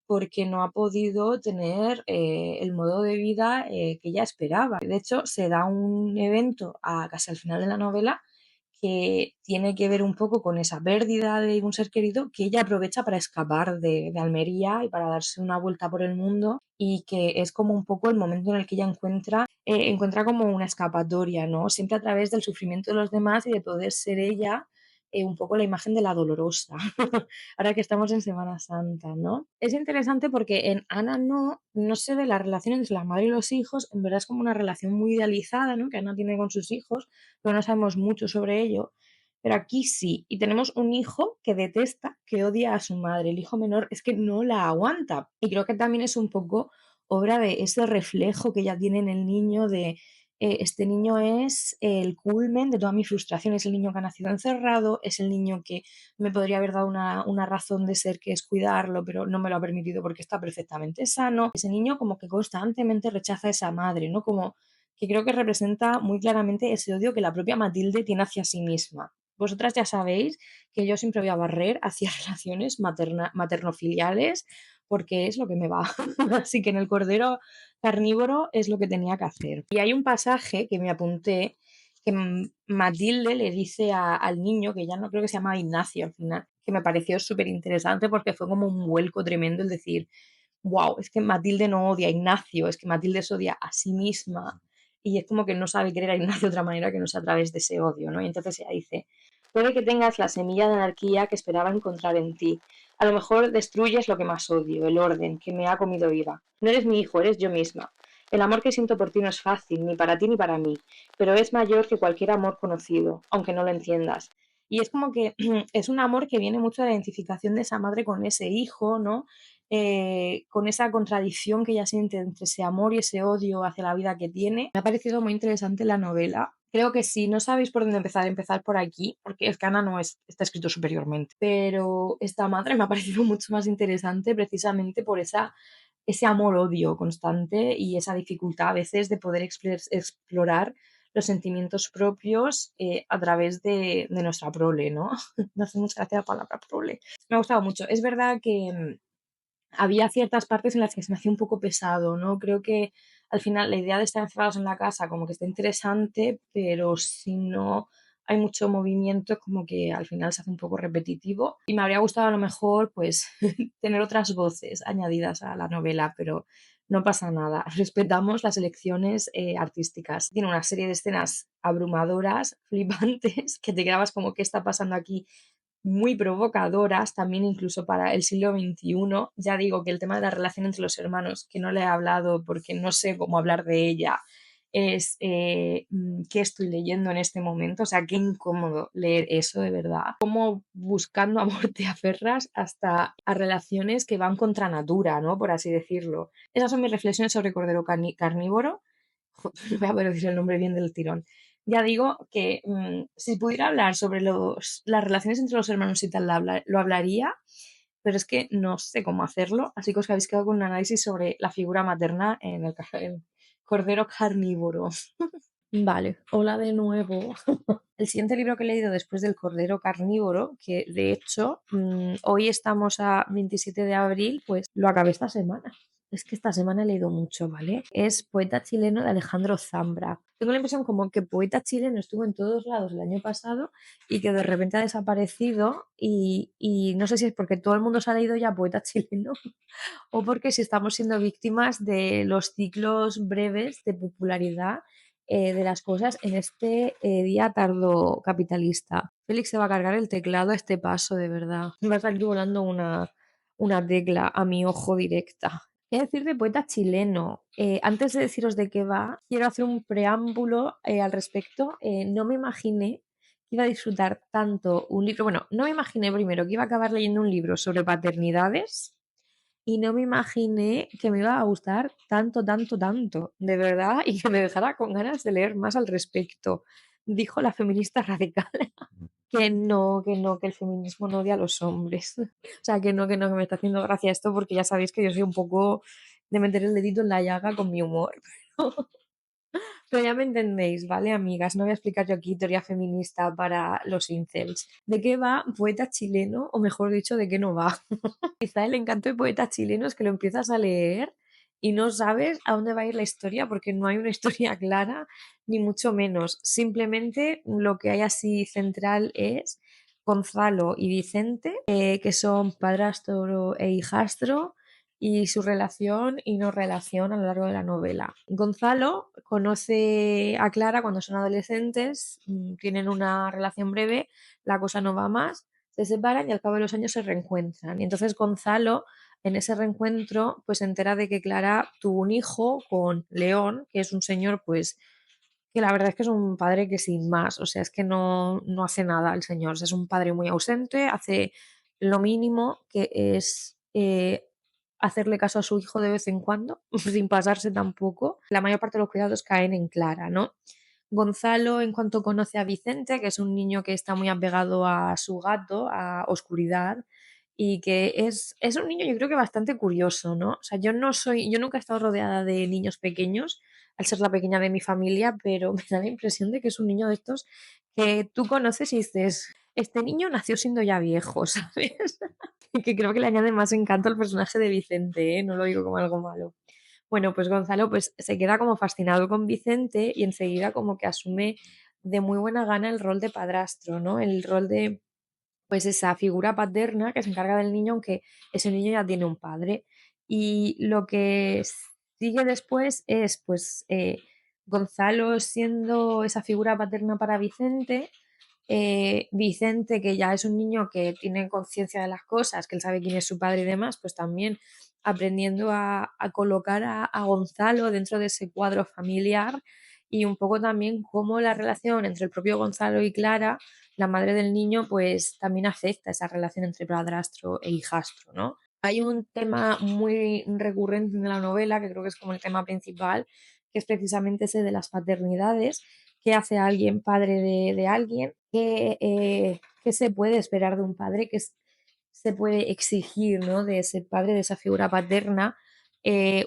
porque no ha podido tener el modo de vida que ella esperaba. De hecho, se da un evento casi al final de la novela que tiene que ver un poco con esa pérdida de un ser querido que ella aprovecha para escapar de Almería y para darse una vuelta por el mundo y que es como un poco el momento en el que ella encuentra como una escapatoria, ¿no? Siempre a través del sufrimiento de los demás y de poder ser ella un poco la imagen de la dolorosa, ahora que estamos en Semana Santa, ¿no? Es interesante porque en Ana no se ve la relación entre la madre y los hijos, en verdad es como una relación muy idealizada, ¿no? Que Ana tiene con sus hijos, pero no sabemos mucho sobre ello. Pero aquí sí, y tenemos un hijo que detesta, que odia a su madre. El hijo menor es que no la aguanta. Y creo que también es un poco obra de ese reflejo que ella tiene en el niño de este niño es el culmen de toda mi frustración, es el niño que ha nacido encerrado, es el niño que me podría haber dado una razón de ser que es cuidarlo, pero no me lo ha permitido porque está perfectamente sano. Ese niño como que constantemente rechaza a esa madre, ¿no? Como que creo que representa muy claramente ese odio que la propia Matilde tiene hacia sí misma. Vosotras ya sabéis que yo siempre voy a barrer hacia relaciones maternofiliales porque es lo que me va. Así que en el cordero carnívoro es lo que tenía que hacer. Y hay un pasaje que me apunté que Matilde le dice al niño, que ya no creo que se llama Ignacio al final, que me pareció súper interesante porque fue como un vuelco tremendo el decir, wow, es que Matilde no odia a Ignacio, es que Matilde se odia a sí misma y es como que no sabe querer a Ignacio de otra manera que no sea a través de ese odio, ¿no? Y entonces ella dice, puede que tengas la semilla de anarquía que esperaba encontrar en ti. A lo mejor destruyes lo que más odio, el orden, que me ha comido viva. No eres mi hijo, eres yo misma. El amor que siento por ti no es fácil, ni para ti ni para mí, pero es mayor que cualquier amor conocido, aunque no lo entiendas. Y es como que es un amor que viene mucho de la identificación de esa madre con ese hijo, ¿no? Con esa contradicción que ella siente entre ese amor y ese odio hacia la vida que tiene. Me ha parecido muy interesante la novela. Creo que si no sabéis por dónde empezar por aquí, porque el Cana no está escrito superiormente, pero esta madre me ha parecido mucho más interesante precisamente por ese amor-odio constante y esa dificultad a veces de poder explorar los sentimientos propios a través de nuestra prole, ¿no? Me hace mucha gracia la palabra prole. Me ha gustado mucho. Es verdad que había ciertas partes en las que se me hacía un poco pesado, ¿no? Creo que al final la idea de estar encerrados en la casa como que está interesante, pero si no hay mucho movimiento, como que al final se hace un poco repetitivo. Y me habría gustado a lo mejor, pues, tener otras voces añadidas a la novela, pero no pasa nada. Respetamos las elecciones artísticas. Tiene una serie de escenas abrumadoras, flipantes, que te quedabas como, ¿qué está pasando aquí? Muy provocadoras, también incluso para el siglo XXI. Ya digo que el tema de la relación entre los hermanos, que no le he hablado porque no sé cómo hablar de ella, es qué estoy leyendo en este momento, o sea, qué incómodo leer eso de verdad. Como buscando amor te aferras hasta a relaciones que van contra natura, ¿no? Por así decirlo. Esas son mis reflexiones sobre Cordero Carnívoro. No voy a poder decir el nombre bien del tirón. Ya digo que si pudiera hablar sobre las relaciones entre los hermanos y tal, lo hablaría, pero es que no sé cómo hacerlo, así que os habéis quedado con un análisis sobre la figura materna en el cordero carnívoro. Vale, hola de nuevo. El siguiente libro que he leído después del Cordero Carnívoro, que de hecho hoy estamos a 27 de abril, pues lo acabé esta semana. Es que esta semana he leído mucho, ¿vale? Es Poeta chileno de Alejandro Zambra. Tengo la impresión como que poeta chileno estuvo en todos lados el año pasado y que de repente ha desaparecido y no sé si es porque todo el mundo se ha leído ya poeta chileno o porque si estamos siendo víctimas de los ciclos breves de popularidad de las cosas en este día tardo capitalista. Félix se va a cargar el teclado a este paso, de verdad. Me va a salir volando una tecla a mi ojo directa. ¿Qué decir de poeta chileno? Antes de deciros de qué va, quiero hacer un preámbulo al respecto. No me imaginé que iba a disfrutar tanto un libro. Bueno, no me imaginé primero que iba a acabar leyendo un libro sobre paternidades y no me imaginé que me iba a gustar tanto, tanto, tanto, de verdad, y que me dejara con ganas de leer más al respecto, dijo la feminista radical. que el feminismo no odia a los hombres. O sea, que me está haciendo gracia esto porque ya sabéis que yo soy un poco de meter el dedito en la llaga con mi humor. Pero ya me entendéis, ¿vale, amigas? No voy a explicar yo aquí teoría feminista para los incels. ¿De qué va poeta chileno? O mejor dicho, ¿de qué no va? Quizá el encanto de poetas chilenos que lo empiezas a leer y no sabes a dónde va a ir la historia porque no hay una historia clara, ni mucho menos. Simplemente lo que hay así central es Gonzalo y Vicente, que son padrastro e hijastro, y su relación y no relación a lo largo de la novela. Gonzalo conoce a Clara cuando son adolescentes, tienen una relación breve, la cosa no va más, se separan y al cabo de los años se reencuentran. Y entonces Gonzalo, en ese reencuentro, pues se entera de que Clara tuvo un hijo con León, que es un señor, pues, que la verdad es que es un padre que sin más, o sea, es que no hace nada el señor, o sea, es un padre muy ausente, hace lo mínimo que es hacerle caso a su hijo de vez en cuando, sin pasarse tampoco. La mayor parte de los cuidados caen en Clara, ¿no? Gonzalo, en cuanto conoce a Vicente, que es un niño que está muy apegado a su gato, a Oscuridad, y que es un niño yo creo que bastante curioso, ¿no? O sea, yo nunca he estado rodeada de niños pequeños, al ser la pequeña de mi familia, pero me da la impresión de que es un niño de estos que tú conoces y dices, este niño nació siendo ya viejo, ¿sabes? Que creo que le añade más encanto al personaje de Vicente, ¿eh? No lo digo como algo malo. Bueno, pues Gonzalo pues se queda como fascinado con Vicente y enseguida como que asume de muy buena gana el rol de padrastro, ¿no? El rol de pues esa figura paterna que se encarga del niño, aunque ese niño ya tiene un padre. Y lo que sigue después es pues Gonzalo siendo esa figura paterna para Vicente, Vicente, que ya es un niño que tiene conciencia de las cosas, que él sabe quién es su padre y demás, pues también aprendiendo a colocar a Gonzalo dentro de ese cuadro familiar y un poco también cómo la relación entre el propio Gonzalo y Clara, la madre del niño, pues también afecta esa relación entre padrastro e hijastro, ¿no? Hay un tema muy recurrente en la novela, que creo que es como el tema principal, que es precisamente ese de las paternidades, qué hace alguien padre de alguien, qué se puede esperar de un padre, se puede exigir, ¿no? De ese padre, de esa figura paterna.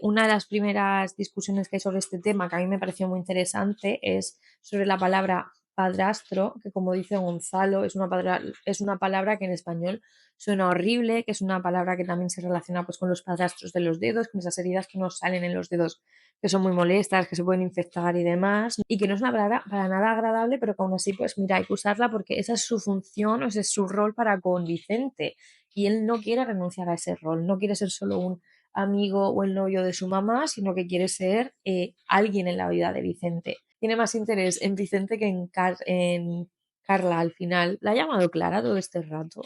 Una de las primeras discusiones que hay sobre este tema, que a mí me pareció muy interesante, es sobre la palabra padrastro, que como dice Gonzalo, es una palabra que en español suena horrible, que es una palabra que también se relaciona pues, con los padrastros de los dedos, con esas heridas que nos salen en los dedos que son muy molestas, que se pueden infectar y demás, y que no es una palabra para nada agradable, pero que aún así, pues mira, hay que usarla porque esa es su función, o ese es su rol para con Vicente, y él no quiere renunciar a ese rol, no quiere ser solo un amigo o el novio de su mamá, sino que quiere ser alguien en la vida de Vicente. Tiene más interés en Vicente que en Carla al final. ¿La ha llamado Clara todo este rato?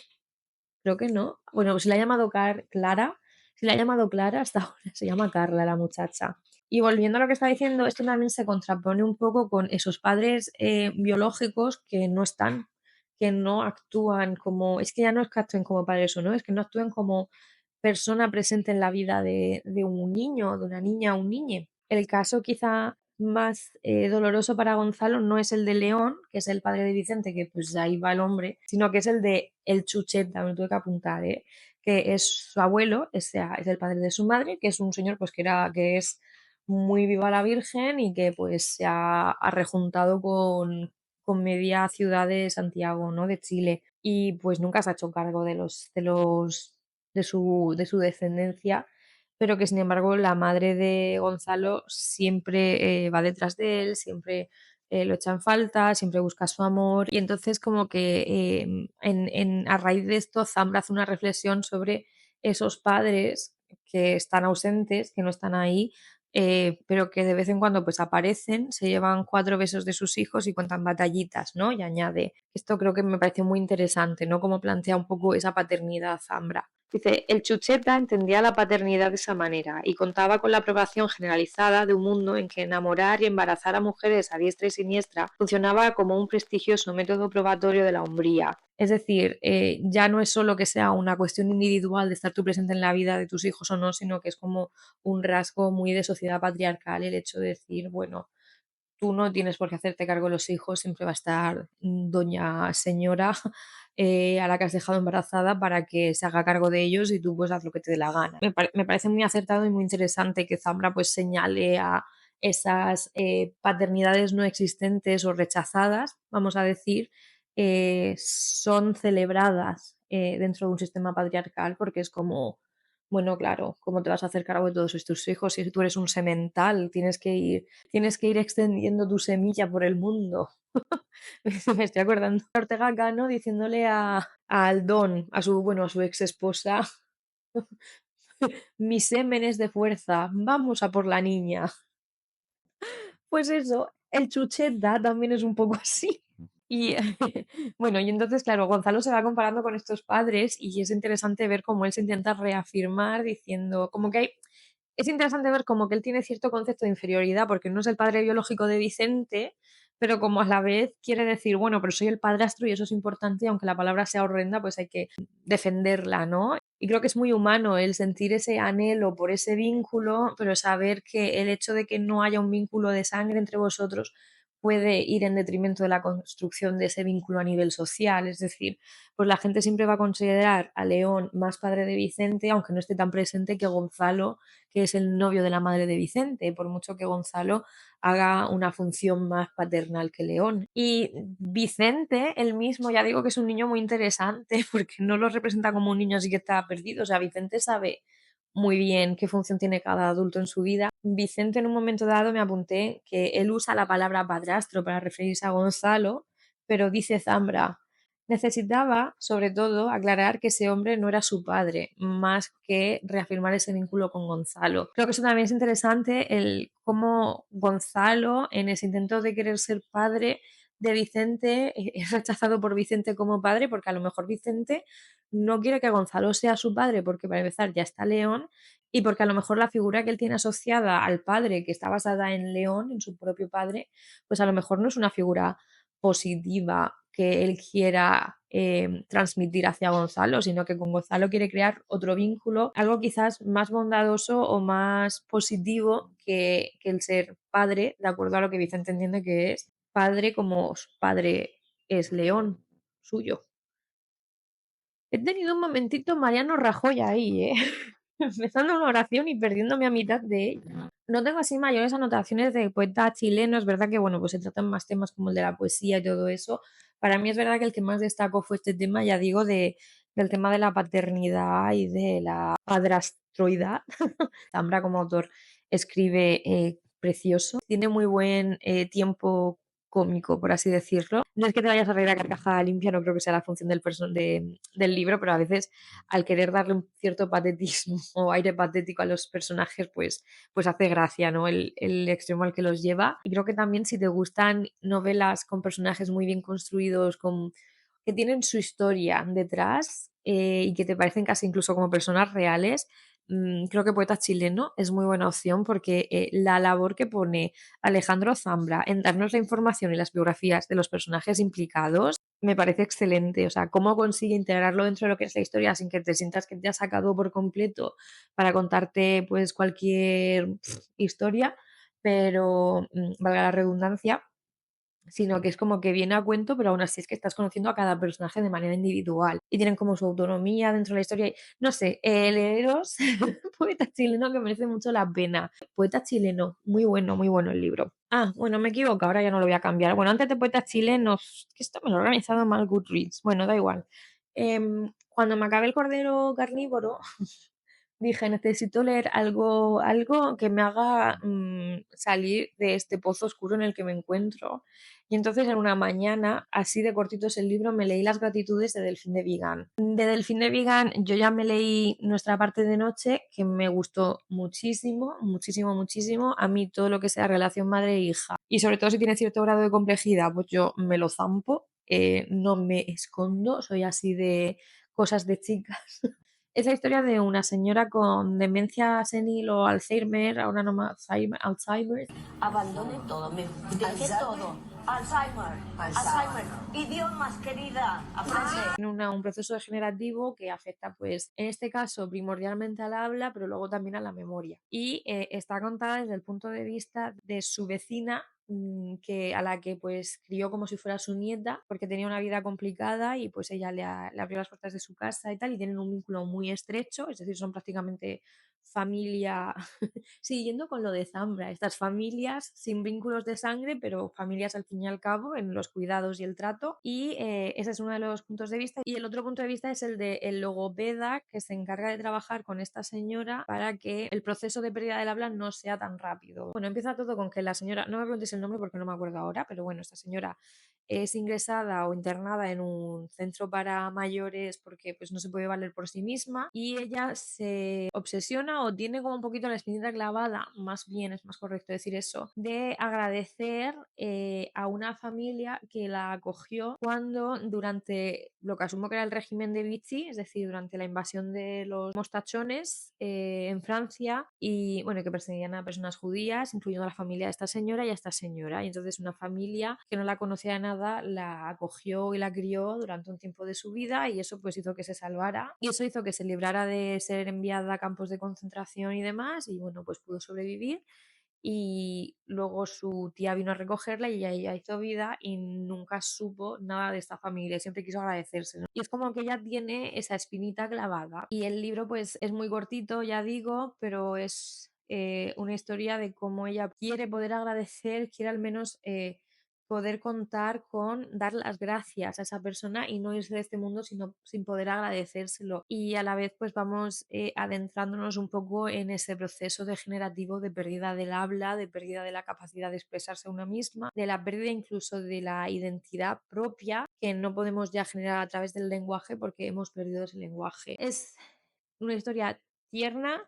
Creo que no. Bueno, si la ha llamado Clara, si la ha llamado Clara, hasta ahora se llama Carla la muchacha. Y volviendo a lo que está diciendo, esto también se contrapone un poco con esos padres biológicos que no están, que no actúan como, es que ya no es que actúen como padres o no, es que no actúen como persona presente en la vida de un niño, de una niña o un niño. El caso quizá más doloroso para Gonzalo no es el de León, que es el padre de Vicente, que pues ahí va el hombre, sino que es el de el Chucheta, me lo tuve que apuntar, que es su abuelo, es el padre de su madre, que es un señor pues que es muy viva la Virgen y que pues se ha rejuntado con media ciudad de Santiago, ¿no? De Chile. Y pues nunca se ha hecho cargo de su descendencia, pero que sin embargo la madre de Gonzalo siempre va detrás de él, siempre lo echa en falta, siempre busca su amor y entonces como que a raíz de esto Zambra hace una reflexión sobre esos padres que están ausentes, que no están ahí, pero que de vez en cuando pues aparecen, se llevan 4 besos de sus hijos y cuentan batallitas, ¿no? Y añade, esto creo que me pareció muy interesante, ¿no? Como plantea un poco esa paternidad Zambra. Dice, el Chucheta entendía la paternidad de esa manera y contaba con la aprobación generalizada de un mundo en que enamorar y embarazar a mujeres a diestra y siniestra funcionaba como un prestigioso método probatorio de la hombría. Es decir, ya no es solo que sea una cuestión individual de estar tú presente en la vida de tus hijos o no, sino que es como un rasgo muy de sociedad patriarcal el hecho de decir, bueno, tú no tienes por qué hacerte cargo de los hijos, siempre va a estar doña señora a la que has dejado embarazada para que se haga cargo de ellos y tú pues haz lo que te dé la gana. Me parece muy acertado y muy interesante que Zambra pues señale a esas paternidades no existentes o rechazadas, vamos a decir, son celebradas dentro de un sistema patriarcal porque es como, bueno, claro, ¿cómo te vas a hacer cargo de todos estos hijos si tú eres un semental? Tienes que ir extendiendo tu semilla por el mundo. Me estoy acordando de Ortega Cano diciéndole a Aldón, bueno, a su ex esposa, mi semen es de fuerza, vamos a por la niña. Pues eso, el Chucheta también es un poco así. Y bueno, y entonces, claro, Gonzalo se va comparando con estos padres y es interesante ver cómo él se intenta reafirmar diciendo, como que es interesante ver como que él tiene cierto concepto de inferioridad porque no es el padre biológico de Vicente, pero como a la vez quiere decir, bueno, pero soy el padrastro y eso es importante, y aunque la palabra sea horrenda, pues hay que defenderla, ¿no? Y creo que es muy humano el sentir ese anhelo por ese vínculo, pero saber que el hecho de que no haya un vínculo de sangre entre vosotros puede ir en detrimento de la construcción de ese vínculo a nivel social. Es decir, pues la gente siempre va a considerar a León más padre de Vicente, aunque no esté tan presente, que Gonzalo, que es el novio de la madre de Vicente, por mucho que Gonzalo haga una función más paternal que León. Y Vicente, él mismo, ya digo que es un niño muy interesante, porque no lo representa como un niño así que está perdido. O sea, Vicente sabe muy bien qué función tiene cada adulto en su vida. Vicente, en un momento dado, me apunté que él usa la palabra padrastro para referirse a Gonzalo, pero dice Zambra, necesitaba, sobre todo, aclarar que ese hombre no era su padre, más que reafirmar ese vínculo con Gonzalo. Creo que eso también es interesante, el cómo Gonzalo, en ese intento de querer ser padre de Vicente, es rechazado por Vicente como padre, porque a lo mejor Vicente no quiere que Gonzalo sea su padre, porque para empezar ya está León, y porque a lo mejor la figura que él tiene asociada al padre, que está basada en León, en su propio padre, pues a lo mejor no es una figura positiva que él quiera transmitir hacia Gonzalo, sino que con Gonzalo quiere crear otro vínculo, algo quizás más bondadoso o más positivo que el ser padre, de acuerdo a lo que Vicente entiende que es padre, como su padre es León, suyo. He tenido un momentito Mariano Rajoy ahí, ¿eh? Empezando una oración y perdiéndome a mitad de ella. No tengo así mayores anotaciones de poeta chileno, es verdad que, bueno, pues se tratan más temas como el de la poesía y todo eso. Para mí es verdad que el que más destacó fue este tema, ya digo, del tema de la paternidad y de la padrastroidad. Zambra como autor escribe precioso, tiene muy buen tiempo cómico, por así decirlo. No es que te vayas a reír a carcajada limpia, no creo que sea la función del libro, pero a veces al querer darle un cierto patetismo o aire patético a los personajes, pues hace gracia, ¿no? El extremo al que los lleva. Y creo que también si te gustan novelas con personajes muy bien construidos, que tienen su historia detrás y que te parecen casi incluso como personas reales, creo que Poeta Chileno es muy buena opción porque la labor que pone Alejandro Zambra en darnos la información y las biografías de los personajes implicados me parece excelente. O sea, cómo consigue integrarlo dentro de lo que es la historia sin que te sientas que te ha sacado por completo para contarte pues cualquier historia, pero valga la redundancia, sino que es como que viene a cuento, pero aún así es que estás conociendo a cada personaje de manera individual y tienen como su autonomía dentro de la historia. No sé, leeros Poeta chileno que merece mucho la pena. Poeta chileno, muy bueno el libro. Ah, bueno, me equivoco, ahora ya no lo voy a cambiar. Bueno, antes de poetas chilenos, que esto me lo he organizado mal Goodreads, bueno, da igual. Cuando me acabé el Cordero Carnívoro, dije, necesito leer algo que me haga salir de este pozo oscuro en el que me encuentro. Y entonces en una mañana, así de cortito es el libro, me leí Las gratitudes de Delfín de Vigan. De Delfín de Vigan yo ya me leí Nuestra parte de noche, que me gustó muchísimo, muchísimo, muchísimo. A mí todo lo que sea relación madre e hija. Y sobre todo si tiene cierto grado de complejidad, pues yo me lo zampo, no me escondo, soy así de cosas de chicas. Es la historia de una señora con demencia senil o Alzheimer, ahora no más Alzheimer. Abandone todo, ¿de qué todo? Alzheimer, Alzheimer, idiomas, querida, aprende. Tiene un proceso degenerativo que afecta, pues, en este caso, primordialmente al habla, pero luego también a la memoria. Y está contada desde el punto de vista de su vecina, que a la que pues crió como si fuera su nieta, porque tenía una vida complicada y pues ella le abrió las puertas de su casa y tal, y tienen un vínculo muy estrecho, es decir, son prácticamente familia, siguiendo con lo de Zambra, estas familias sin vínculos de sangre, pero familias al fin y al cabo en los cuidados y el trato. Y ese es uno de los puntos de vista. Y el otro punto de vista es el de el logopeda, que se encarga de trabajar con esta señora para que el proceso de pérdida del habla no sea tan rápido. Bueno, empieza todo con que la señora, no me preguntéis el nombre porque no me acuerdo ahora, pero bueno, esta señora es ingresada o internada en un centro para mayores porque pues no se puede valer por sí misma, y ella se obsesiona o tiene como un poquito la espinita clavada, más bien es más correcto decir eso, de agradecer a una familia que la acogió cuando durante lo que asumo que era el régimen de Vichy, es decir, durante la invasión de los mostachones en Francia, y bueno, que perseguían a personas judías, incluyendo a la familia de esta señora y a esta señora. Y entonces una familia que no la conocía de nada la acogió y la crió durante un tiempo de su vida, y eso pues hizo que se salvara y eso hizo que se librara de ser enviada a campos de concentración y demás, y bueno, pues pudo sobrevivir. Y luego su tía vino a recogerla y ella hizo vida y nunca supo nada de esta familia, siempre quiso agradecerse, ¿no? Y es como que ella tiene esa espinita clavada. Y el libro pues es muy cortito, ya digo, pero es una historia de cómo ella quiere poder agradecer, quiere al menos poder contar con dar las gracias a esa persona y no irse de este mundo sino sin poder agradecérselo. Y a la vez pues vamos adentrándonos un poco en ese proceso degenerativo de pérdida del habla, de pérdida de la capacidad de expresarse a una misma, de la pérdida incluso de la identidad propia que no podemos ya generar a través del lenguaje porque hemos perdido ese lenguaje. Es una historia tierna,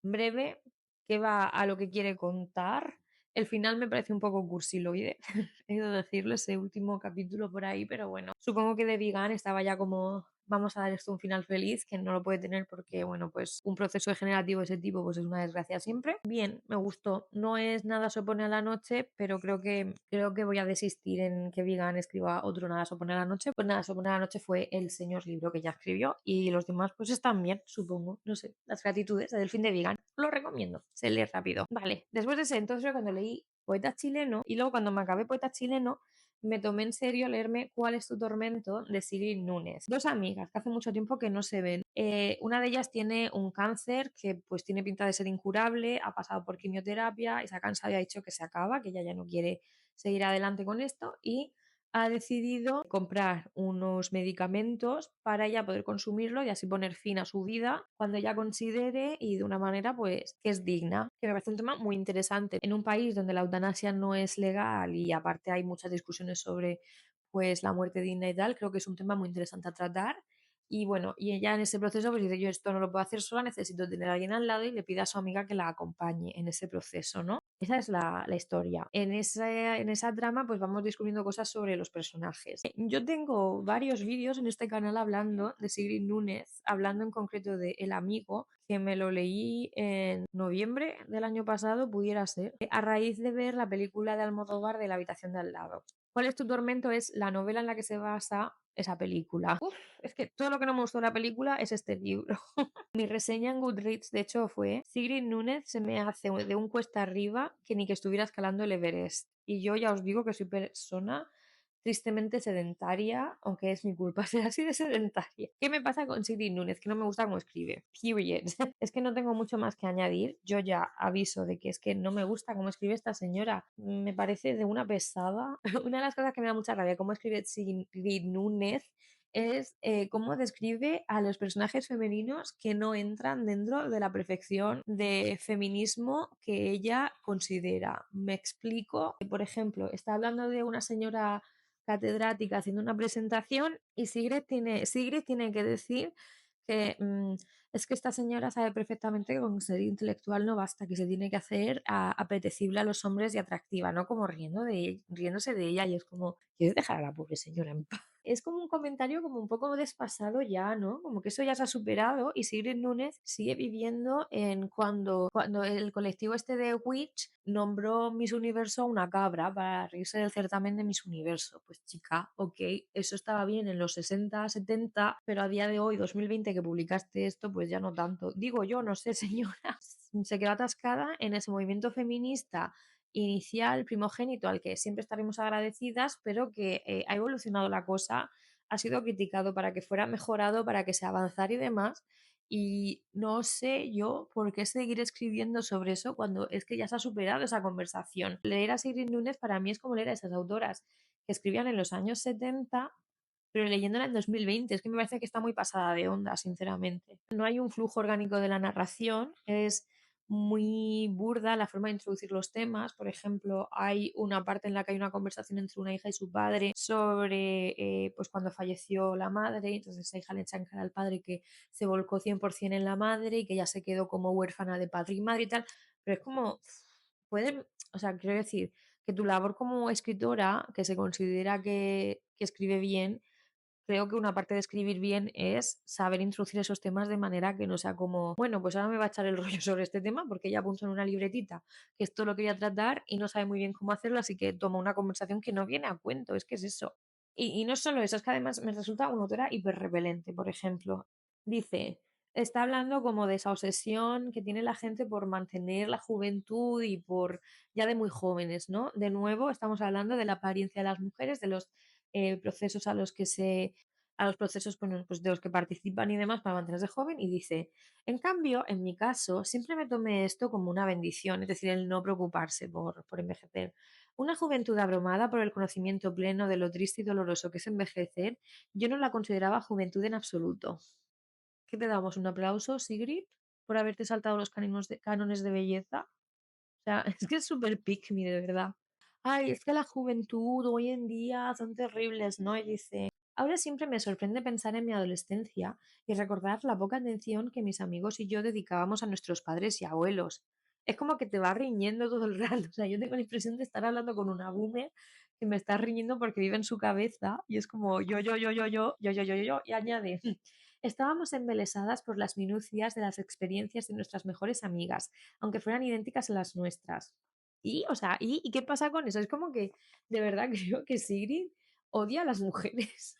breve, que va a lo que quiere contar. El final me parece un poco cursiloide, he de decirlo, ese último capítulo por ahí, pero bueno, supongo que The Vegan estaba ya como vamos a dar esto un final feliz, que no lo puede tener porque, bueno, pues un proceso degenerativo de ese tipo pues es una desgracia siempre. Bien, me gustó. No es nada se opone a la noche, pero creo que voy a desistir en que Vegan escriba otro nada se opone a la noche. Pues nada se opone a la noche fue el señor libro que ya escribió, y los demás pues están bien, supongo. No sé, las gratitudes del fin de Vegan. Lo recomiendo, se lee rápido. Vale, después de ese entonces cuando leí Poeta Chileno, y luego cuando me acabé Poeta Chileno me tomé en serio leerme ¿Cuál es tu tormento? De Sigrid Núñez. Dos amigas que hace mucho tiempo que no se ven. Una de ellas tiene un cáncer que pues tiene pinta de ser incurable, ha pasado por quimioterapia y se ha cansado y ha dicho que se acaba, que ella ya no quiere seguir adelante con esto, y ha decidido comprar unos medicamentos para ella poder consumirlo y así poner fin a su vida cuando ella considere y de una manera pues que es digna, que me parece un tema muy interesante en un país donde la eutanasia no es legal y aparte hay muchas discusiones sobre pues la muerte digna y tal. Creo que es un tema muy interesante a tratar. Y bueno, y ella en ese proceso pues dice, yo esto no lo puedo hacer sola, necesito tener a alguien al lado, y le pide a su amiga que la acompañe en ese proceso, ¿no? Esa es la historia. En esa trama pues vamos descubriendo cosas sobre los personajes. Yo tengo varios vídeos en este canal hablando de Sigrid Núñez, hablando en concreto de El amigo, que me lo leí en noviembre del año pasado, pudiera ser, a raíz de ver la película de Almodóvar de La habitación de al lado. ¿Cuál es tu tormento? Es la novela en la que se basa esa película. Uf, es que todo lo que no me gustó de la película es este libro. Mi reseña en Goodreads, de hecho, fue Sigrid Núñez se me hace de un cuesta arriba que ni que estuviera escalando el Everest. Y yo ya os digo que soy persona tristemente sedentaria, aunque es mi culpa ser así de sedentaria. ¿Qué me pasa con Sigrid Núñez? Que no me gusta cómo escribe. Period. Es que no tengo mucho más que añadir. Yo ya aviso de que es que no me gusta cómo escribe esta señora. Me parece de una pesada. Una de las cosas que me da mucha rabia cómo escribe Sigrid Núñez es cómo describe a los personajes femeninos que no entran dentro de la perfección de feminismo que ella considera. Me explico. Por ejemplo, está hablando de una señora catedrática haciendo una presentación y Sigrid tiene que decir que es que esta señora sabe perfectamente que con ser intelectual no basta, que se tiene que hacer apetecible a los hombres y atractiva, ¿no? Como riéndose de ella, y es como, ¿quieres dejar a la pobre señora en paz? Es como un comentario como un poco desfasado ya, ¿no? Como que eso ya se ha superado, y Sigrid Núñez sigue viviendo en cuando el colectivo este de Witch nombró Miss Universo a una cabra para reírse del certamen de Miss Universo. Pues chica, ok, eso estaba bien en los 60, 70, pero a día de hoy, 2020, que publicaste esto, pues ya no tanto. Digo yo, no sé, señora. Se quedó atascada en ese movimiento feminista inicial, primogénito, al que siempre estaremos agradecidas, pero que ha evolucionado la cosa, ha sido criticado para que fuera mejorado, para que se avanzara y demás. Y no sé yo por qué seguir escribiendo sobre eso cuando es que ya se ha superado esa conversación. Leer a Sigrid Núñez para mí es como leer a esas autoras que escribían en los años 70, pero leyéndola en 2020. Es que me parece que está muy pasada de onda, sinceramente. No hay un flujo orgánico de la narración, es muy burda la forma de introducir los temas. Por ejemplo, hay una parte en la que hay una conversación entre una hija y su padre sobre pues cuando falleció la madre. Entonces esa hija le echa en cara al padre que se volcó 100% en la madre y que ya se quedó como huérfana de padre y madre y tal. Pero es como, pueden, o sea, quiero decir que tu labor como escritora, que se considera que escribe bien, creo que una parte de escribir bien es saber introducir esos temas de manera que no sea como, bueno, pues ahora me va a echar el rollo sobre este tema porque ya apunto en una libretita que esto lo quería tratar y no sabe muy bien cómo hacerlo, así que toma una conversación que no viene a cuento, es que es eso. Y no solo eso, es que además me resulta una autora hiperrepelente, por ejemplo. Dice, está hablando como de esa obsesión que tiene la gente por mantener la juventud y por ya de muy jóvenes, ¿no? De nuevo, estamos hablando de la apariencia de las mujeres, de los procesos a los procesos bueno, pues de los que participan y demás para mantenerse joven y dice, en cambio, en mi caso, siempre me tomé esto como una bendición, es decir, el no preocuparse por envejecer. Una juventud abrumada por el conocimiento pleno de lo triste y doloroso que es envejecer, yo no la consideraba juventud en absoluto. ¿Qué te damos? ¿Un aplauso, Sigrid, por haberte saltado los cánones de belleza? O sea, es que es súper pick me, de verdad. Ay, es que la juventud hoy en día son terribles, ¿no? Y dice, ahora siempre me sorprende pensar en mi adolescencia y recordar la poca atención que mis amigos y yo dedicábamos a nuestros padres y abuelos. Es como que te va riñendo todo el rato. O sea, yo tengo la impresión de estar hablando con una boomer que me está riñendo porque vive en su cabeza y es como y añade. Estábamos embelesadas por las minucias de las experiencias de nuestras mejores amigas, aunque fueran idénticas a las nuestras. Y, o sea, ¿y qué pasa con eso? Es como que de verdad creo que Sigrid odia a las mujeres,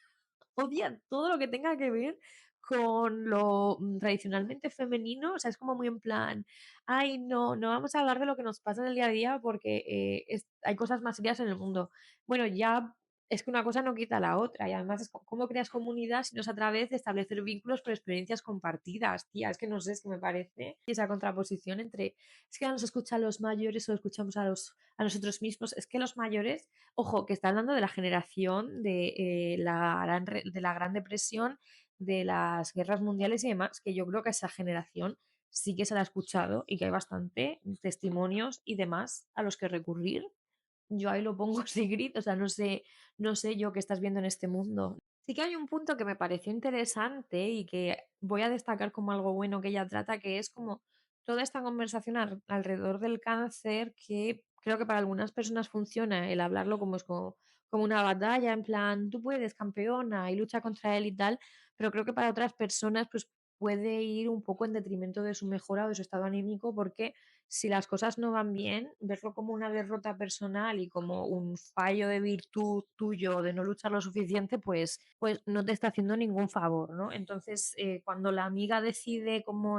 odia todo lo que tenga que ver con lo tradicionalmente femenino, o sea, es como muy en plan, ay, no, no vamos a hablar de lo que nos pasa en el día a día porque hay cosas más serias en el mundo. Bueno, ya es que una cosa no quita la otra y además es cómo creas comunidad si no es a través de establecer vínculos por experiencias compartidas, tía, es que no sé, es que me parece esa contraposición entre, es que no nos escuchan los mayores o escuchamos a nosotros mismos, es que los mayores, ojo, que está hablando de la generación de la Gran Depresión, de las guerras mundiales y demás, que yo creo que esa generación sí que se la ha escuchado y que hay bastante testimonios y demás a los que recurrir. Yo ahí lo pongo Sigrid, o sea, no sé yo qué estás viendo en este mundo. Sí que hay un punto que me pareció interesante y que voy a destacar como algo bueno que ella trata, que es como toda esta conversación alrededor del cáncer, que creo que para algunas personas funciona el hablarlo como es como una batalla, en plan, tú puedes, campeona, y lucha contra él y tal, pero creo que para otras personas pues puede ir un poco en detrimento de su mejora o de su estado anímico, porque si las cosas no van bien, verlo como una derrota personal y como un fallo de virtud tuyo de no luchar lo suficiente, pues no te está haciendo ningún favor, ¿no? Entonces, cuando la amiga decide como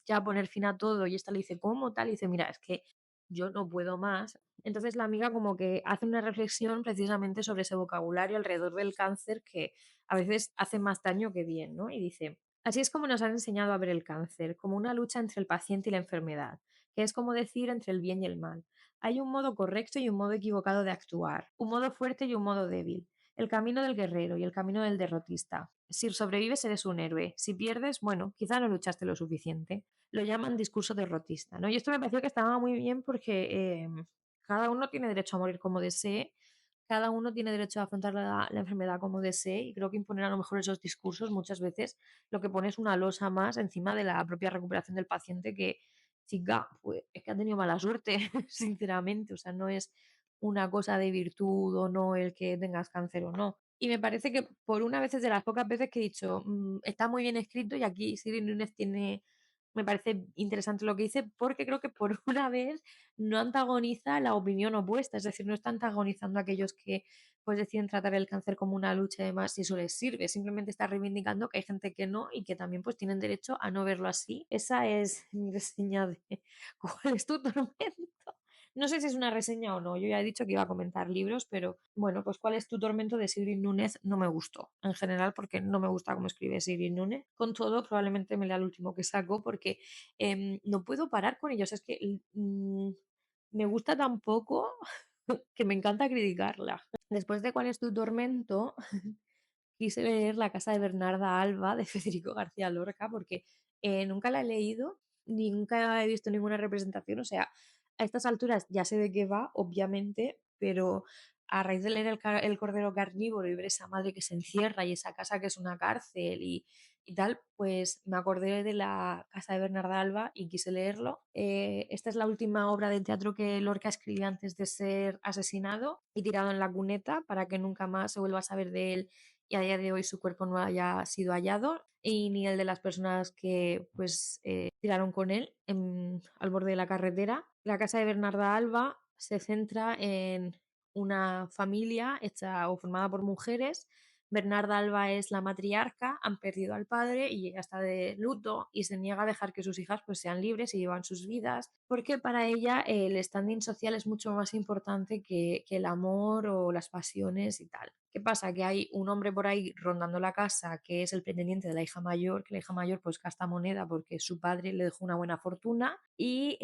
ya poner fin a todo y esta le dice, ¿cómo tal? Y dice, mira, es que yo no puedo más. Entonces la amiga como que hace una reflexión precisamente sobre ese vocabulario alrededor del cáncer que a veces hace más daño que bien, ¿no? Y dice, así es como nos han enseñado a ver el cáncer, como una lucha entre el paciente y la enfermedad, que es como decir entre el bien y el mal. Hay un modo correcto y un modo equivocado de actuar, un modo fuerte y un modo débil, el camino del guerrero y el camino del derrotista. Si sobrevives eres un héroe, si pierdes, bueno, quizá no luchaste lo suficiente. Lo llaman discurso derrotista, ¿no? Y esto me pareció que estaba muy bien porque cada uno tiene derecho a morir como desee, cada uno tiene derecho a afrontar la enfermedad como desee y creo que imponer a lo mejor esos discursos muchas veces lo que pone es una losa más encima de la propia recuperación del paciente que, chica, pues es que ha tenido mala suerte, sinceramente, o sea, no es una cosa de virtud o no el que tengas cáncer o no. Y me parece que por una vez es de las pocas veces que he dicho, está muy bien escrito y aquí Siri Núñez tiene, me parece interesante lo que dice porque creo que por una vez no antagoniza la opinión opuesta, es decir, no está antagonizando a aquellos que pues deciden tratar el cáncer como una lucha y demás si eso les sirve, simplemente está reivindicando que hay gente que no y que también pues tienen derecho a no verlo así. Esa es mi reseña de ¿cuál es tu tormento? No sé si es una reseña o no, yo ya he dicho que iba a comentar libros, pero bueno, pues ¿cuál es tu tormento de Sigrid Núñez? No me gustó, en general, porque no me gusta cómo escribe Sigrid Núñez. Con todo, probablemente me lea el último que saco, porque no puedo parar con ellos, es que me gusta tan poco que me encanta criticarla. Después de ¿Cuál es tu tormento? Quise leer La casa de Bernarda Alba de Federico García Lorca porque nunca la he leído, ni nunca he visto ninguna representación, o sea, a estas alturas ya sé de qué va, obviamente, pero a raíz de leer el Cordero Carnívoro y ver esa madre que se encierra y esa casa que es una cárcel y tal, pues me acordé de La casa de Bernarda Alba y quise leerlo. Esta es la última obra de teatro que Lorca escribió antes de ser asesinado y tirado en la cuneta para que nunca más se vuelva a saber de él y a día de hoy su cuerpo no haya sido hallado y ni el de las personas que pues tiraron con él al borde de la carretera. La casa de Bernarda Alba se centra en una familia hecha o formada por mujeres. Bernarda Alba es la matriarca, han perdido al padre y ella está de luto y se niega a dejar que sus hijas pues sean libres y vivan sus vidas, porque para ella el standing social es mucho más importante que el amor o las pasiones y tal. ¿Qué pasa? Que hay un hombre por ahí rondando la casa que es el pretendiente de la hija mayor, que la hija mayor pues gasta moneda porque su padre le dejó una buena fortuna y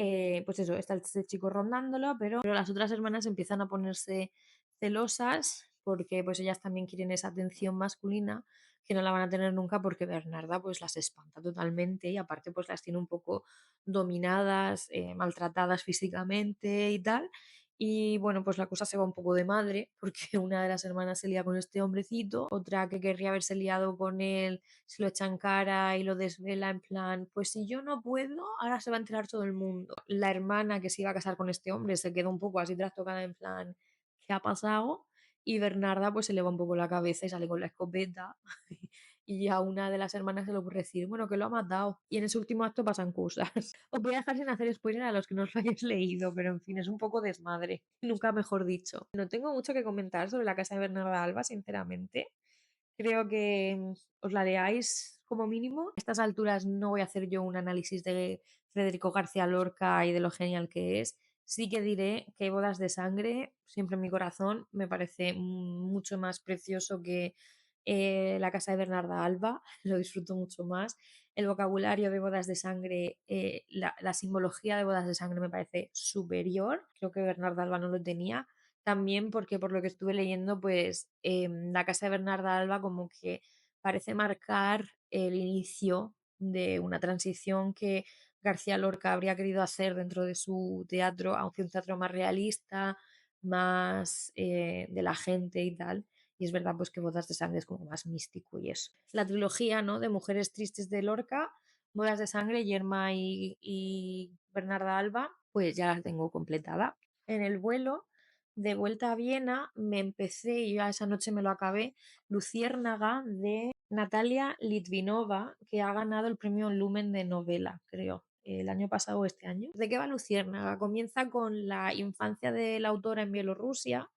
pues eso, está este chico rondándolo, pero las otras hermanas empiezan a ponerse celosas porque pues ellas también quieren esa atención masculina que no la van a tener nunca porque Bernarda pues las espanta totalmente y aparte pues las tiene un poco dominadas, maltratadas físicamente y tal. Y bueno, pues la cosa se va un poco de madre porque una de las hermanas se lía con este hombrecito, otra que querría haberse liado con él se lo echa en cara y lo desvela en plan, pues si yo no puedo, ahora se va a enterar todo el mundo. La hermana que se iba a casar con este hombre se queda un poco así trastocada en plan, ¿qué ha pasado? Y Bernarda pues se le va un poco la cabeza y sale con la escopeta y a una de las hermanas se le ocurre decir, bueno, que lo ha matado. Y en ese último acto pasan cosas. Os voy a dejar sin hacer spoiler a los que no os lo hayáis leído, pero en fin, es un poco desmadre. Nunca mejor dicho. No tengo mucho que comentar sobre la casa de Bernarda Alba, sinceramente. Creo que os la leáis como mínimo. A estas alturas no voy a hacer yo un análisis de Federico García Lorca y de lo genial que es. Sí que diré que Bodas de Sangre, siempre en mi corazón, me parece mucho más precioso que La casa de Bernarda Alba, lo disfruto mucho más. El vocabulario de Bodas de Sangre, la simbología de Bodas de Sangre me parece superior, creo que Bernarda Alba no lo tenía. También porque por lo que estuve leyendo, pues la casa de Bernarda Alba como que parece marcar el inicio de una transición que García Lorca habría querido hacer dentro de su teatro, aunque un teatro más realista, más de la gente y tal. Y es verdad pues que Bodas de Sangre es como más místico y eso. La trilogía, ¿no? De Mujeres Tristes de Lorca, Bodas de Sangre, Yerma y Bernarda Alba, pues ya la tengo completada. En el vuelo de vuelta a Viena me empecé, y ya esa noche me lo acabé, Luciérnaga de Natalia Litvinova, que ha ganado el premio Lumen de novela, creo, el año pasado o este año. ¿De qué va Luciérnaga? Comienza con la infancia de la autora en Bielorrusia.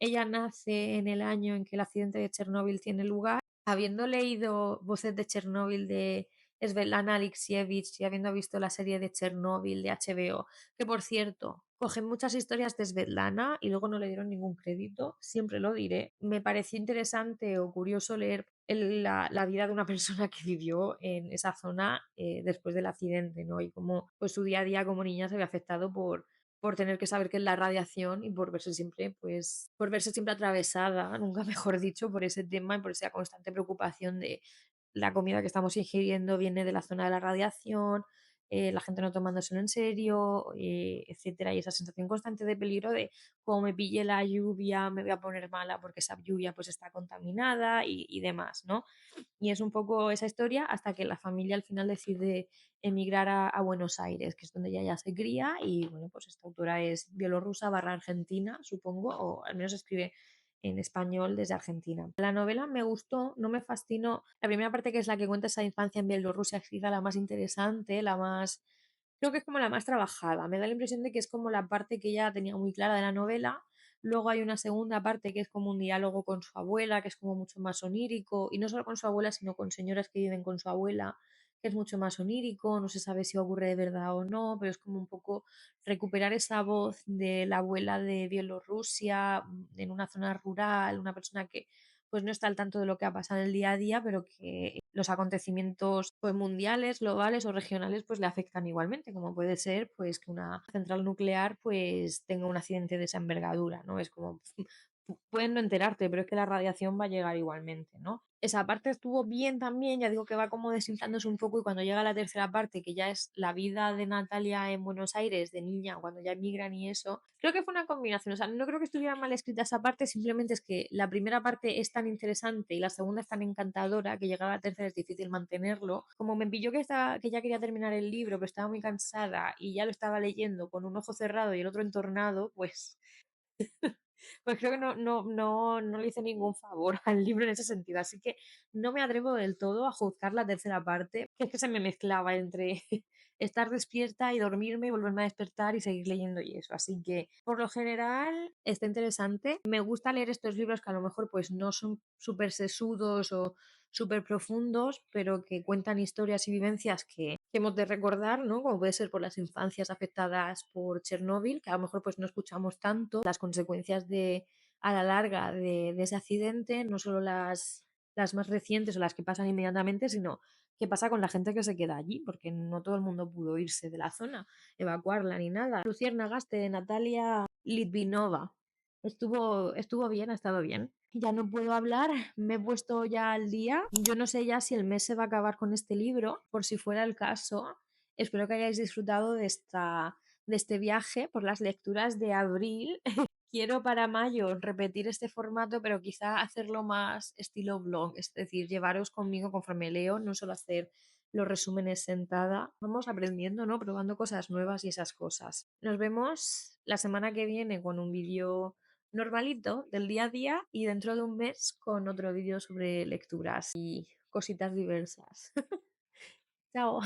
Ella nace en el año en que el accidente de Chernóbil tiene lugar. Habiendo leído Voces de Chernóbil de Svetlana Alexievich y habiendo visto la serie de Chernóbil de HBO, que por cierto, cogen muchas historias de Svetlana y luego no le dieron ningún crédito, siempre lo diré. Me pareció interesante o curioso leer la vida de una persona que vivió en esa zona después del accidente, ¿no? Y cómo pues, su día a día como niña se ve afectado por tener que saber qué es la radiación y por verse siempre, pues, por verse siempre atravesada, nunca mejor dicho, por ese tema y por esa constante preocupación de la comida que estamos ingiriendo viene de la zona de la radiación, la gente no tomándoselo en serio, etcétera, y esa sensación constante de peligro de como me pille la lluvia, me voy a poner mala porque esa lluvia pues está contaminada y demás, ¿no? Y es un poco esa historia hasta que la familia al final decide emigrar a Buenos Aires, que es donde ella ya se cría y bueno, pues esta autora es bielorrusa barra argentina, supongo, o al menos escribe en español desde Argentina. La novela me gustó, no me fascinó. La primera parte, que es la que cuenta esa infancia en Bielorrusia, es quizá la más interesante, la más... Creo que es como la más trabajada. Me da la impresión de que es como la parte que ella tenía muy clara de la novela. Luego hay una segunda parte que es como un diálogo con su abuela, que es como mucho más onírico, y no solo con su abuela, sino con señoras que viven con su abuela, que es mucho más onírico, no se sabe si ocurre de verdad o no, pero es como un poco recuperar esa voz de la abuela de Bielorrusia en una zona rural, una persona que pues no está al tanto de lo que ha pasado en el día a día, pero que los acontecimientos pues mundiales, globales o regionales pues le afectan igualmente, como puede ser pues que una central nuclear pues tenga un accidente de esa envergadura, ¿no? Es como pueden no enterarte, pero es que la radiación va a llegar igualmente, ¿no? Esa parte estuvo bien también, ya digo que va como desinflándose un poco y cuando llega la tercera parte, que ya es la vida de Natalia en Buenos Aires, de niña, cuando ya emigran y eso, creo que fue una combinación, o sea, no creo que estuviera mal escrita esa parte, simplemente es que la primera parte es tan interesante y la segunda es tan encantadora que llegar a la tercera es difícil mantenerlo. Como me pilló que ya quería terminar el libro, pero estaba muy cansada y ya lo estaba leyendo con un ojo cerrado y el otro entornado, pues creo que no le hice ningún favor al libro en ese sentido, así que no me atrevo del todo a juzgar la tercera parte, que es que se me mezclaba entre estar despierta y dormirme y volverme a despertar y seguir leyendo y eso, así que por lo general está interesante. Me gusta leer estos libros que a lo mejor pues no son súper sesudos o súper profundos, pero que cuentan historias y vivencias que hemos de recordar, ¿no? Como puede ser por las infancias afectadas por Chernóbil, que a lo mejor pues no escuchamos tanto las consecuencias a la larga de ese accidente, no solo las más recientes o las que pasan inmediatamente, sino qué pasa con la gente que se queda allí, porque no todo el mundo pudo irse de la zona, evacuarla ni nada. Luciérnagas de Natalia Litvinova. Estuvo bien, ha estado bien. Ya no puedo hablar, me he puesto ya al día. Yo no sé ya si el mes se va a acabar con este libro, por si fuera el caso. Espero que hayáis disfrutado de este viaje por las lecturas de abril. Quiero para mayo repetir este formato, pero quizá hacerlo más estilo blog, es decir, llevaros conmigo conforme leo, no solo hacer los resúmenes sentada. Vamos aprendiendo, ¿no? Probando cosas nuevas y esas cosas. Nos vemos la semana que viene con un vídeo normalito del día a día y dentro de un mes con otro vídeo sobre lecturas y cositas diversas. Chao.